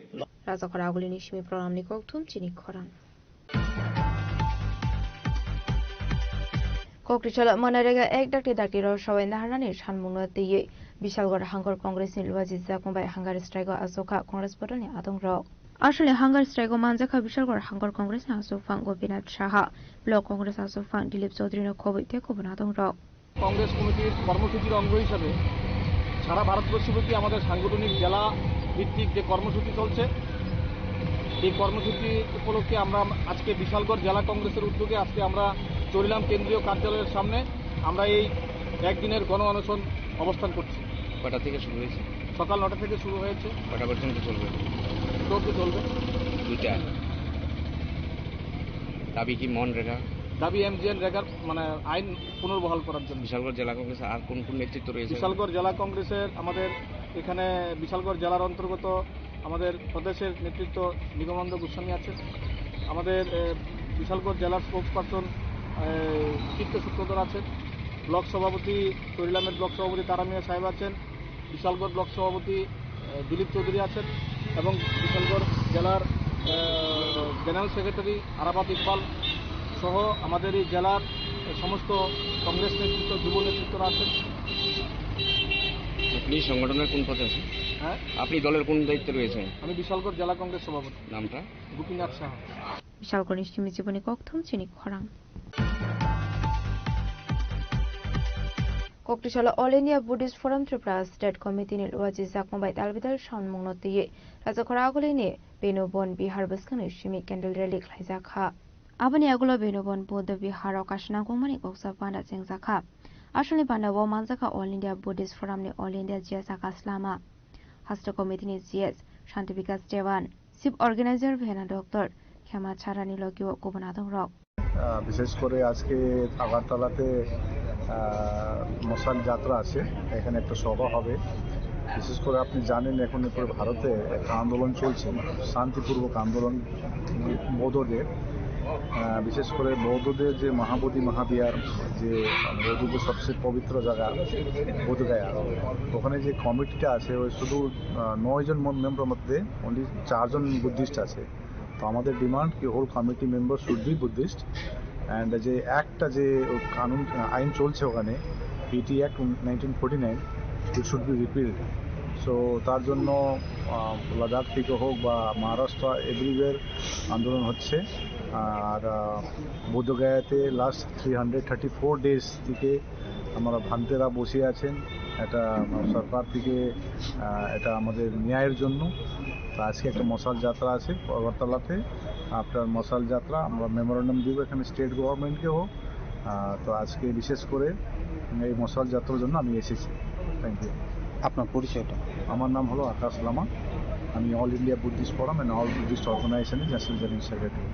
রাজাখর আগুলিনি সিমি প্রণাম নিকথুম চিনিক খরাং। कक्राझार मनरेगा एक डाक्टी सबाई नाहारनानै सानमुंनो दैयै बिशालगढ़ हांगर कंग्रेसनि लुवाजि जाखांबाय हांगार स्ट्राइकआव आजखा कंग्रेस बदलनि आदंग्रक आसले हांगार स्ट्राइकआव मानजाखा बिशालगढ़ हांगर कंग्रेसनि आसुफां गोपीनाथ साहा ब्लक कंग्रेस आसुफां दिलीप चौधुरीनो खबै तेखौबो आदंग्रक কংগ্রেস কমিটির কর্মসূচির অঙ্গ হিসাবে সারা ভারতবর্ষব্যাপী আমাদের সাংগঠনিক জেলা ভিত্তিক যে কর্মসূচি চলছে, এই কর্মসূচি উপলক্ষে আমরা আজকে বিশালগড় জেলা কংগ্রেসের উদ্যোগে আজকে আমরা চরিলাম কেন্দ্রীয় কার্যালয়ের সামনে আমরা এই একদিনের গণ অনশন অবস্থান করছি। কটা থেকে শুরু হয়েছে? সকাল 9টা থেকে শুরু হয়েছে। কটা পর্যন্ত চলবে? চলবে 2টা। দাবি কি মনরেগা? দাবি MGN রেগার মানে আইন পুনর্বহাল করার জন্য। বিশালগড় জেলা কংগ্রেসে আর কোন কোন নেতৃত্ব রয়েছে? বিশালগড় জেলা কংগ্রেসের আমাদের এখানে বিশালগড় জেলার অন্তর্গত আমাদের প্রদেশের নেতৃত্ব নিগমানন্দ গোস্বামী আছেন, আমাদের বিশালগড় জেলার স্পোক্স পারসন কীর্ত সূত্রধর আছেন, ব্লক সভাপতি তরিলামের ব্লক সভাপতি তারামিয়া সাহেব আছেন, বিশালগড় ব্লক সভাপতি দিলীপ চৌধুরী আছেন এবং বিশালগড় জেলার জেনারেল সেক্রেটারি আরাফাত ইকবাল সহ আমাদের এই জেলার সমস্ত কংগ্রেস নেতৃত্ব যুব নেতৃত্বরা আছেন। আপনি সংগঠনের কোন পদে আছেন? হ্যাঁ, আপনি দলের কোন দায়িত্বে রয়েছেন? আমি বিশালগড় জেলা কংগ্রেস সভাপতি। নামটা? গোপীনাথ সাহা। বিশালগড় নিশ্চিমি জীবনী কক্থম চিনি খরাং Koktishala All India Buddhist Forum Tripura State Committee ni luaji zakmbai talbidal shanmungno tiye rajakora agulini Benobon Bihar baskani shimi candle rally khlaijaka abani agulo Benobon Bodh Bihar okashna gongmani goksa panda jengzaka ashoni panda wo manjaka All India Buddhist Forum ni All India JSaka Slama Hasta Committee ni JS Shanti Vikas Devan Chief Organizer Bhena Dr. Khema Charani Logio Gobonadong Rock বিশেষ করে আজকে আগরতলাতে মশাল যাত্রা আছে, এখানে একটা সভা হবে। বিশেষ করে আপনি জানেন এখন পুরো ভারতে একটা আন্দোলন চলছে, শান্তিপূর্বক আন্দোলন বৌদ্ধদের, বিশেষ করে বৌদ্ধদের যে মহাবোধি মহাবিহার, যে বৌদ্ধদের সবচেয়ে পবিত্র জায়গা বোধগয়া, ওখানে যে কমিটিটা আছে ওই শুধু 9 জন মেম্বার মধ্যে অনলি 4 জন বুদ্ধিস্ট আছে। তো আমাদের ডিমান্ড কি whole committee member should be Buddhist and যে একটা যে কানুন আইন চলছে ওখানে PT Act 1949 it should be repealed. So তার জন্য লাদাখ থেকে হোক বা মহারাষ্ট্র এভরিওয়্যার আন্দোলন হচ্ছে। আর বোধগয়াতে লাস্ট 334 ডেজ থেকে আমরা ভান্তেরা বসে আছেন, এটা সরকার থেকে এটা আমাদের ন্যায়ের জন্য। তো আজকে একটা মশাল যাত্রা আছে আগরতলাতে, আপনার মশাল যাত্রা আমরা মেমোরেন্ডাম দিব এখানে স্টেট গভর্নমেন্টকে হোক। তো আজকে বিশেষ করে এই মশাল যাত্রার জন্য আমি এসেছি। Thank you. আপনার পরিচয়টা? আমার নাম হলো আকাশ লামা, আমি all India Buddhist forum and all Buddhist অর্গানাইজেশনের ন্যাশনাল জেনারেল সেক্রেটারি।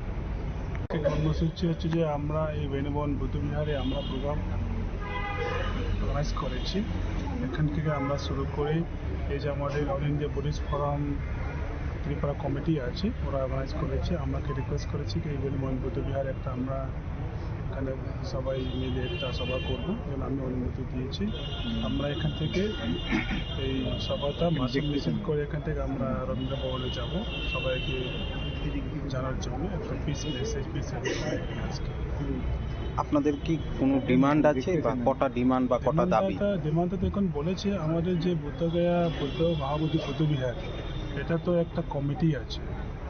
কর্মসূচি হচ্ছে যে আমরা এই বেনুবন বৌদ্ধবিহারে আমরা প্রোগ্রাম অর্গানাইজ করেছি। এখান থেকে আমরা শুরু করে এই যে আমাদের all India Buddhist forum Tripura committee আছে ওরা অর্গানাইজ করেছে। আমাকে রিকোয়েস্ট করেছি কি এই বেনুবন বৌদ্ধবিহারে একটা আমরা এখানে সবাই মিলে একটা সভা করবো, যেন আমি অনুমতি দিয়েছি। আমরা এখান থেকে এই সভাটা মাসিক মিছিল করে এখান থেকে আমরা রবীন্দ্র ভবনে যাব সবাইকে জানার জন্য একটা পিস মেসেজ আজকে। আপনাদের কি কোনো ডিমান্ড আছে বা কটা ডিমান্ড বা কটা দাবি? ডিমান্ড তো এখন বলেছে আমাদের যে বোধগয়া বৌদ্ধ মহাবোধি বৌদ্ধবিহার, এটা তো একটা কমিটি আছে,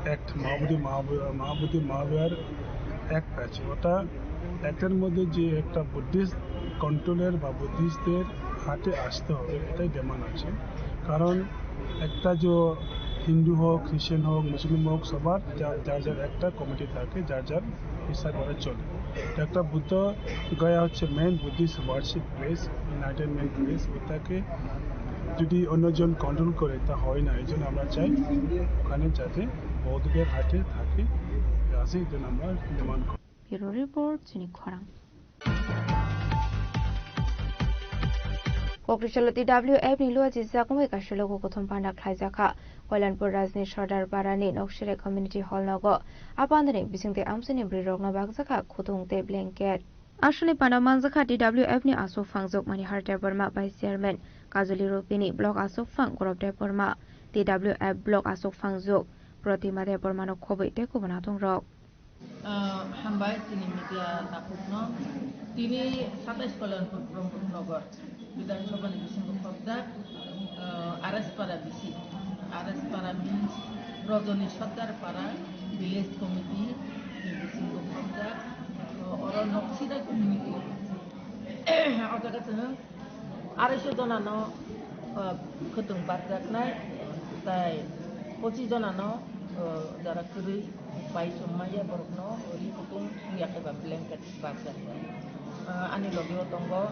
অ্যাক্ট মহাবোধি মহাবিহার অ্যাক্ট আছে। ওটা অ্যাক্টের মধ্যে যে একটা বুদ্ধিস্ট কন্ট্রোলের বা বুদ্ধিস্টদের হাতে আসতে হবে, এটাই ডিমান্ড আছে। কারণ একটা যে হিন্দু হোক, খ্রিস্টান হোক, মুসলিম হোক, সবার যার যার একটা কমিটি থাকে, যার যার হিসাব করে চলে। একটা বুদ্ধ গয়া হচ্ছে main Buddhist worship place, enlightenment place. ওটাকে যদি অন্যজন কন্ট্রোল করে তা হয় না। এই জন্য আমরা চাই ওখানে যাতে বৌদ্ধদের হাতে থাকে, আসে, এই জন্য আমরা ডিমান্ড করি। ব্যুরো রিপোর্ট চিনি খরাং। Koktishalati WF ni luaji zakmai kashilo kothom panda khlaijaka Koilanpur Rajni Sardar Barani Nokshire Community Hall nogo apandani bisingte amsini brirokna bagjaka khutungte blanket Ashoni panda manjaka DWF ni asok fangjok mani Harte Burma Vice Chairman Kajoli Rupini Block asok fang Gorobde Burma DWF Block asok fangjok Pratima de Burma no khoboi te kubanatung rok হামবাই তিনি media তাকুকনো তিনি 27 কল্যাণপুর ব্রহ্মনগর বিধানসভা নির্বাচন খবদার আরএসপাড়া BC আরএসপাড়া means রজনী সর্দার পাড়া village committee নির্বাচন খবদার or নকশিদা community অজাগাতে 250 জনানো খতং বারজাকনায় তাই 25 জনানো যারা করি Pai Sumaya Borno, Ori Kutung, Yakaba Blanket Baza. Ani Logio Tongo,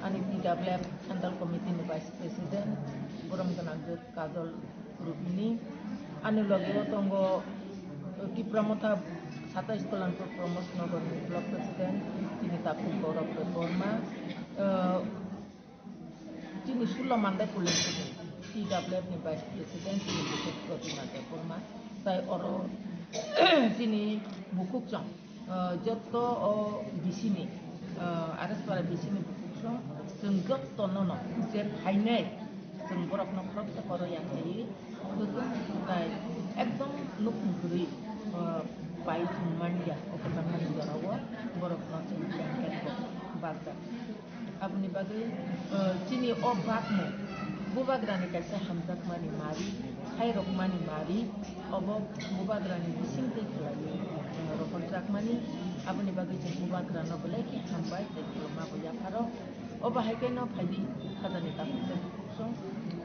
Ani DWF Central Committee Vice President, Buram Ganagud Kajol Rubini, Ani Logio Tongo, Kipramota 27 Kolanpur Promos Nogor Block President তিনি Takut Gaurav Debborma তিনি 16 Mandai Police TWF ni Vice President তিনি Bukuk Pratima Debborma তাই অরো তিনি Bukuk Jong যত বিসিনি arrest করা বিসিনি Bukuk Jong जों যত নন যে ফাইনাই जों বরফ নখরক করো ইয়াই তাই একদম নুকুরি পাই মানিয়া ওখানে মানি জরাও বরফ নচিন বাগদা আপনি বাগে চিনি ও বাগমো বুবাগ্রানি কাছে হামজাক মানি মারি হাইরক মানি মারি অব বুবাগ্রানি বিসিংতে খেলাই রকম জাক মানি আপনি বাগে যে বুবাগ্রানো বলে কি হামবাই দেখো মা বইয়া ফারো অবা হাইকেনো ফাইদি খাদানি তাকুতে সং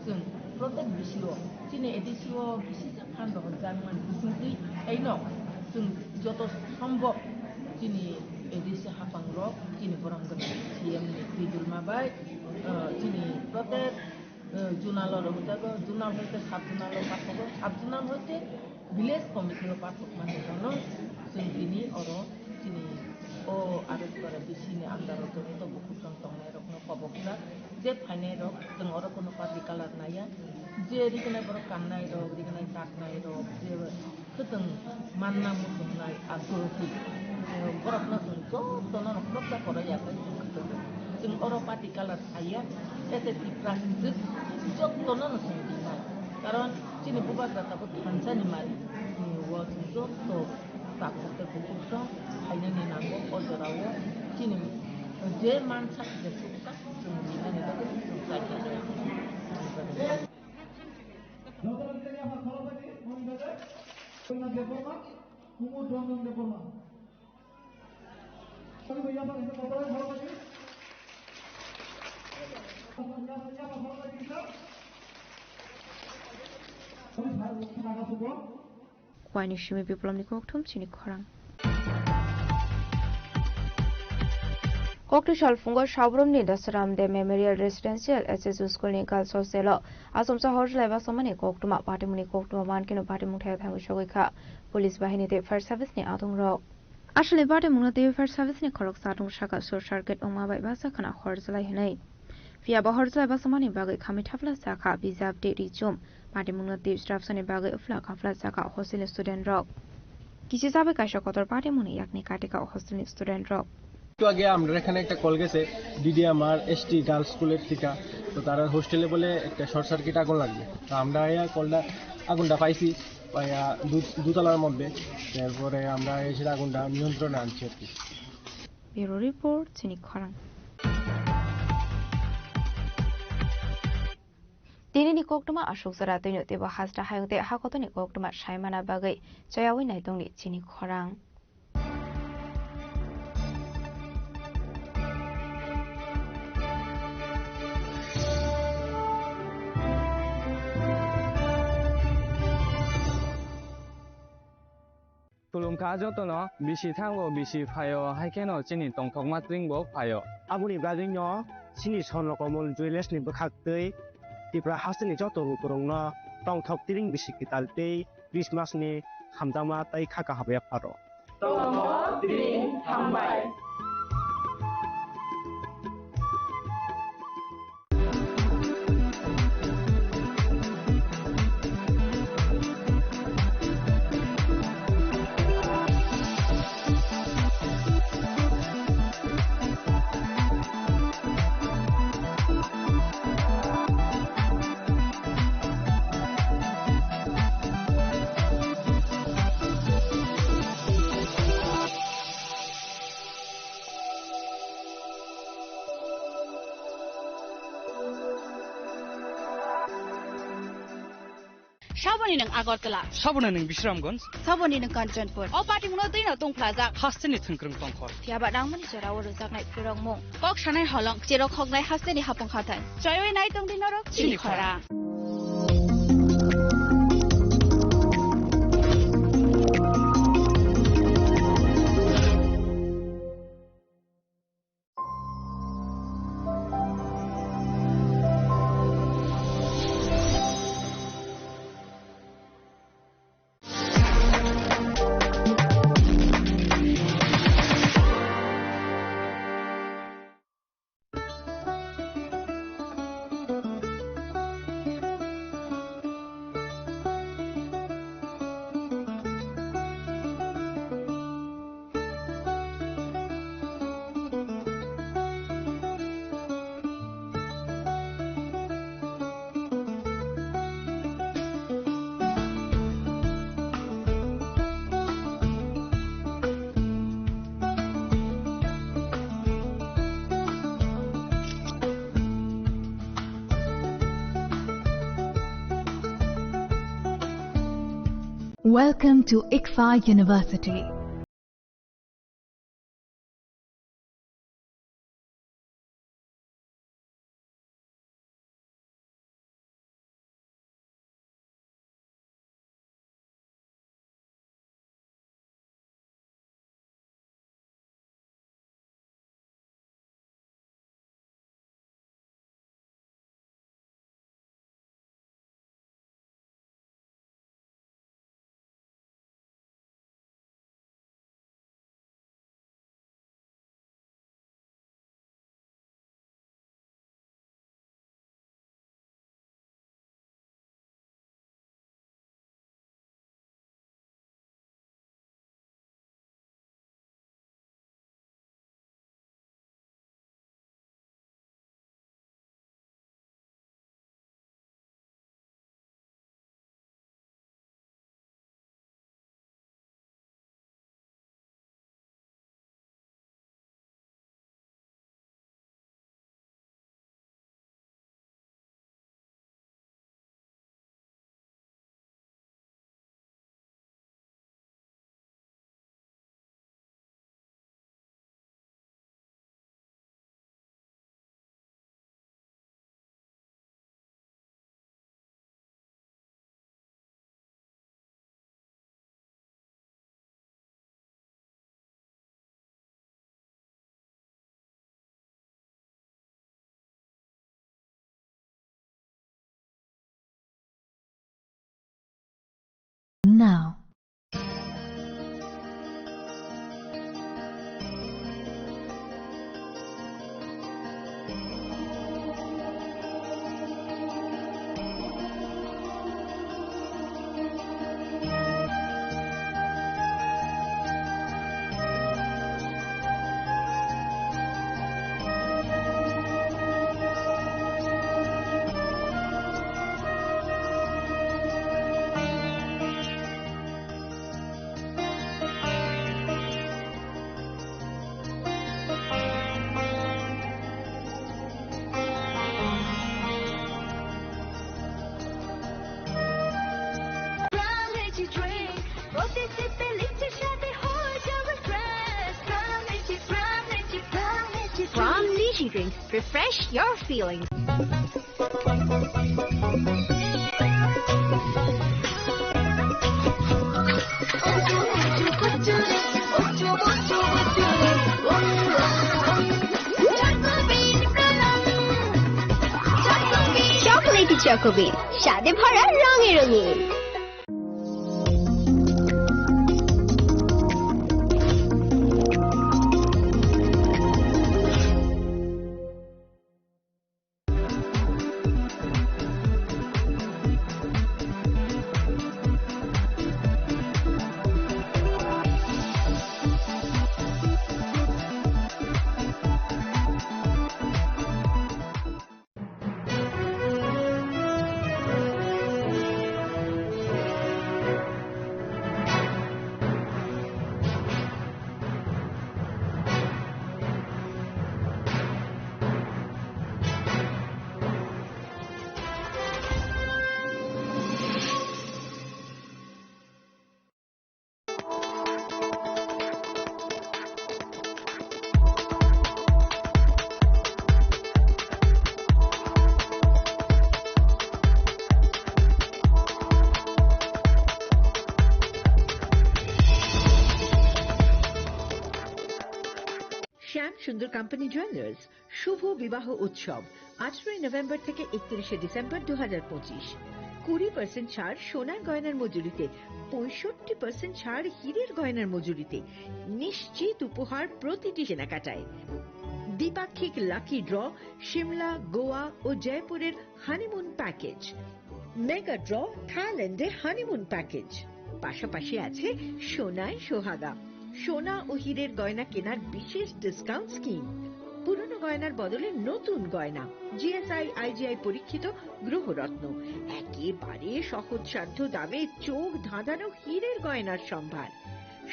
जों प्रत्येक बिसियाव दिनै एडिसियाव बिसिजों फानदों जागोन बिसिंथि आइनो जों जत सम्भव दिनै एडिसि हाफांर दिनै बरंगन सीएम नि बिदुल माबाय दिनै प्रत्येक जुनाल रहुजागो जुनाल होते साब जुनाल पाठको साब जुनाल होते विलेज कमिटिर पाठक माने जनो जों दिनै अरो दिनै ओ आरेस्ट करे बिसिनि आन्दाराव जों तो बुकुक संतंनाय रखनो खबकला जे फाइनाय रक जों अरो कोनो पार्टी कालार नाया जे रिगनाय बर काननाय रक रिगनाय काटनाय रक जे खोतों मानना मुसुमनाय आग्रही बरफना जों जतनो नखरफ्रा करायाखै जों अरो पार्टी कालार आया एते प्रासिद्ध जतनो नसंदिनाय कारण दिनै बुबाग्राताबो थानसानि मारि वा जों जतो ताकुते बुकुक सं हायनायनि नांगौ अजराव दिनै जे मानसा जेसुका जों बिनानै दं जों जायगायाव Kwani Shimi Biplom ni Koktum Chini Khorang Koktu Shalfungo Shabrum ni Dasaramde Memorial Residential SSU School ni Girls Hostel Asomsa Hostel ba Somani Koktuma Patimuni Koktuma Mankino Patimukha Thangu Shogika Police Bahini Fire Service ni Adung Rock Ashli Patimuna Fire Service ni Korok Satung Shaka Sur Circuit Oma by Basakana Horzla Hinay Via Bahorzla Basamani Bagay Kamitafla Saka Bizab Date Jum Patimuna Strafsani Bagay Flak Flat Saka Hostel Student Rock Kishisabe Kashakotor Patimuni Yakni Katika Hostel Student Rock একটু আগে আমরা এখানে একটা call গেছে ডিডিএমআর ST girls স্কুলের থেকে তো তারা হোস্টেলে বলে একটা শর্ট সার্কিট আগুন লাগবে তো আমরা এই কলটা আগুনটা পাইছি পাইয়া দুতলার মধ্যে তারপরে আমরা এসে আগুনটা নিয়ন্ত্রণে আনছি আর কি ব্যুরো রিপোর্ট চিনি খরাং Dini Koktuma Ashok Saratino Deba Hasta Hayute Hakotoni Koktuma Shaimana Bagay Jayawi Naitoni Chini Khorang Tulung kajo to no bisi thango bisi phayo haikeno chini tongthok matring bo phayo abuni gading no chini son rokomol juiles ni bakhaktei tipra hasni joto kurung no tongthok tiring bisi kitaltei Christmas ni hamdama tai khaka habe pharo tongthok tiring hambai Saboni nang Agartala. Saboni nang Bishramganj. Saboni nang Kanchanpur. O party muno dui na Tung Plaza. Hasteni thungkrung tongkhor. Tiaba nangmani jarawo rojak nai purong mong. Kok shanai holong jero khok nai hasteni hapong khatai. Joyoi nai tong dinarok chini khora. Welcome to ICFA University. Now, From Lychee Drinks, refresh your feelings. Chocolatey Choco Bean, স্বাদে ভরা রঙে রঙিন। শ্যাম সুন্দর company jewellers শুভ বিবাহ উৎসব 18 November থেকে 31 December 2025। 20% ছাড় সোনার গয়নার মজুরিতে, 65% ছাড় হীরের গয়নার মজুরিতে, নিশ্চিত উপহার প্রতিটি কেনাকাটায়। দ্বিপাক্ষিক লাকি ড্র, শিমলা, গোয়া ও জয়পুরের হানিমুন প্যাকেজ, মেগা ড্র, থাইল্যান্ডে হানিমুন প্যাকেজ। পাশাপাশি আছে সোনায় সোহাগা, সোনা ও হীরের গয়না কেনার বিশেষ ডিসকাউন্ট স্কিম। পুরনো গয়নার বদলে নতুন গয়না, জিএসআই আইজিআই পরীক্ষিত গ্রহরত্ন, একেবারে সহজসাধ্য দামে চোখ ধাঁধানো হীরের গয়নার সম্ভার।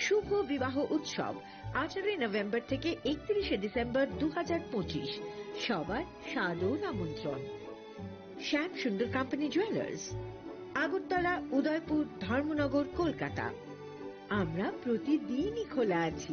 শুভ বিবাহ উৎসব 18 নভেম্বর থেকে 31 ডিসেম্বর 2025। সবার সাদর আমন্ত্রণ। শ্যাম সুন্দর কোম্পানি জুয়েলার্স। আগরতলা, উদয়পুর, ধর্মনগর, কলকাতা। আমরা প্রতিদিনই খোলা আছি।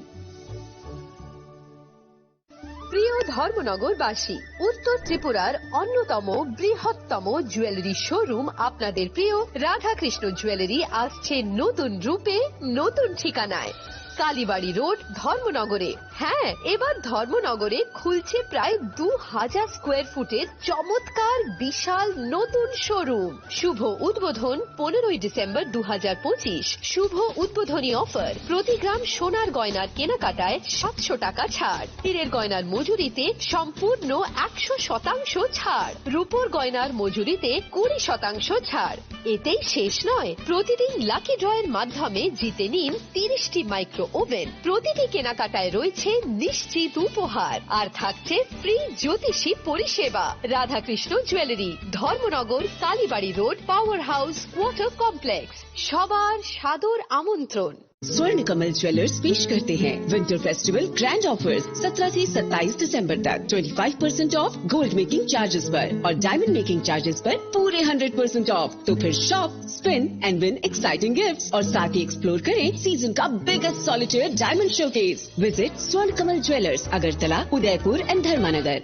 প্রিয় ধর্মনগরবাসী, উত্তর ত্রিপুরার অন্যতম বৃহত্তম জুয়েলারি শোরুম আপনাদের প্রিয় রাধাকৃষ্ণ জুয়েলারি আসছে নতুন রূপে, নতুন ঠিকানায়। কালীবাড়ি রোড, ধর্মনগরে। হ্যাঁ, এবার ধর্মনগরে খুলছে প্রায় 2000 স্কোয়ার ফুটের চমৎকার বিশাল নতুন শোরুম। শুভ উদ্বোধন 15 ডিসেম্বর 2025। শুভ উদ্বোধনী অফার, প্রতি গ্রাম সোনার গয়নার কেনাকাটায় 700 টাকা ছাড়, হীরের গয়নার মজুরিতে সম্পূর্ণ 100% ছাড়, রূপোর গয়নার মজুরিতে 20% ছাড়। এতেই শেষ নয়, প্রতিদিন লাকি ড্রয়ের মাধ্যমে জিতে নিন 30টি মাইক্রো ওভেন। প্রতিটি কেনাকাটায় রয়েছে নিশ্চিত উপহার, আর থাকছে ফ্রি জ্যোতিষী পরিষেবা। Radhakrishna jewellery, Dharmanagar, Kalibari road, power house, water complex. সবার সাদর আমন্ত্রণ। स्वर्ण कमल ज्वेलर्स पेश करते हैं विंटर फेस्टिवल ग्रैंड ऑफर्स 17 से 27 दिसंबर तक 25% ऑफ गोल्ड मेकिंग चार्जेस पर और डायमंड मेकिंग चार्जेस पर पूरे 100% ऑफ। तो फिर shop, spin and win exciting gifts और साथ ही एक्सप्लोर करें सीजन का biggest solitaire diamond showcase. Visit Swarna Kamal jewellers, Agartala, Udaipur and Dharmanagar.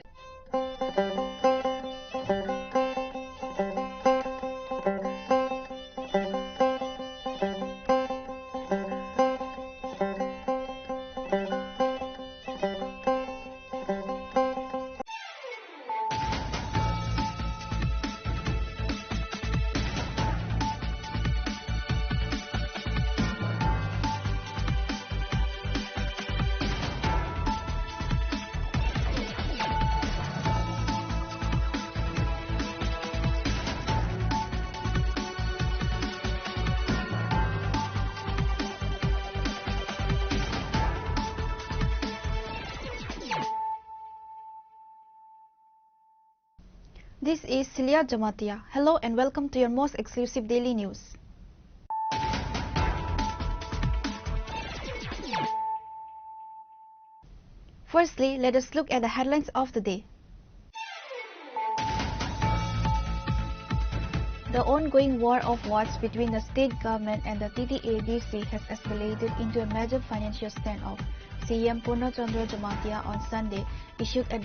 This is Celia Jamatia. Hello and welcome to your most exclusive daily news. Firstly, let us look at the headlines of the day. The ongoing war of words between the state government and the TTADC has escalated into a major financial standoff. CM Purnachandra Jamatia on Sunday issued a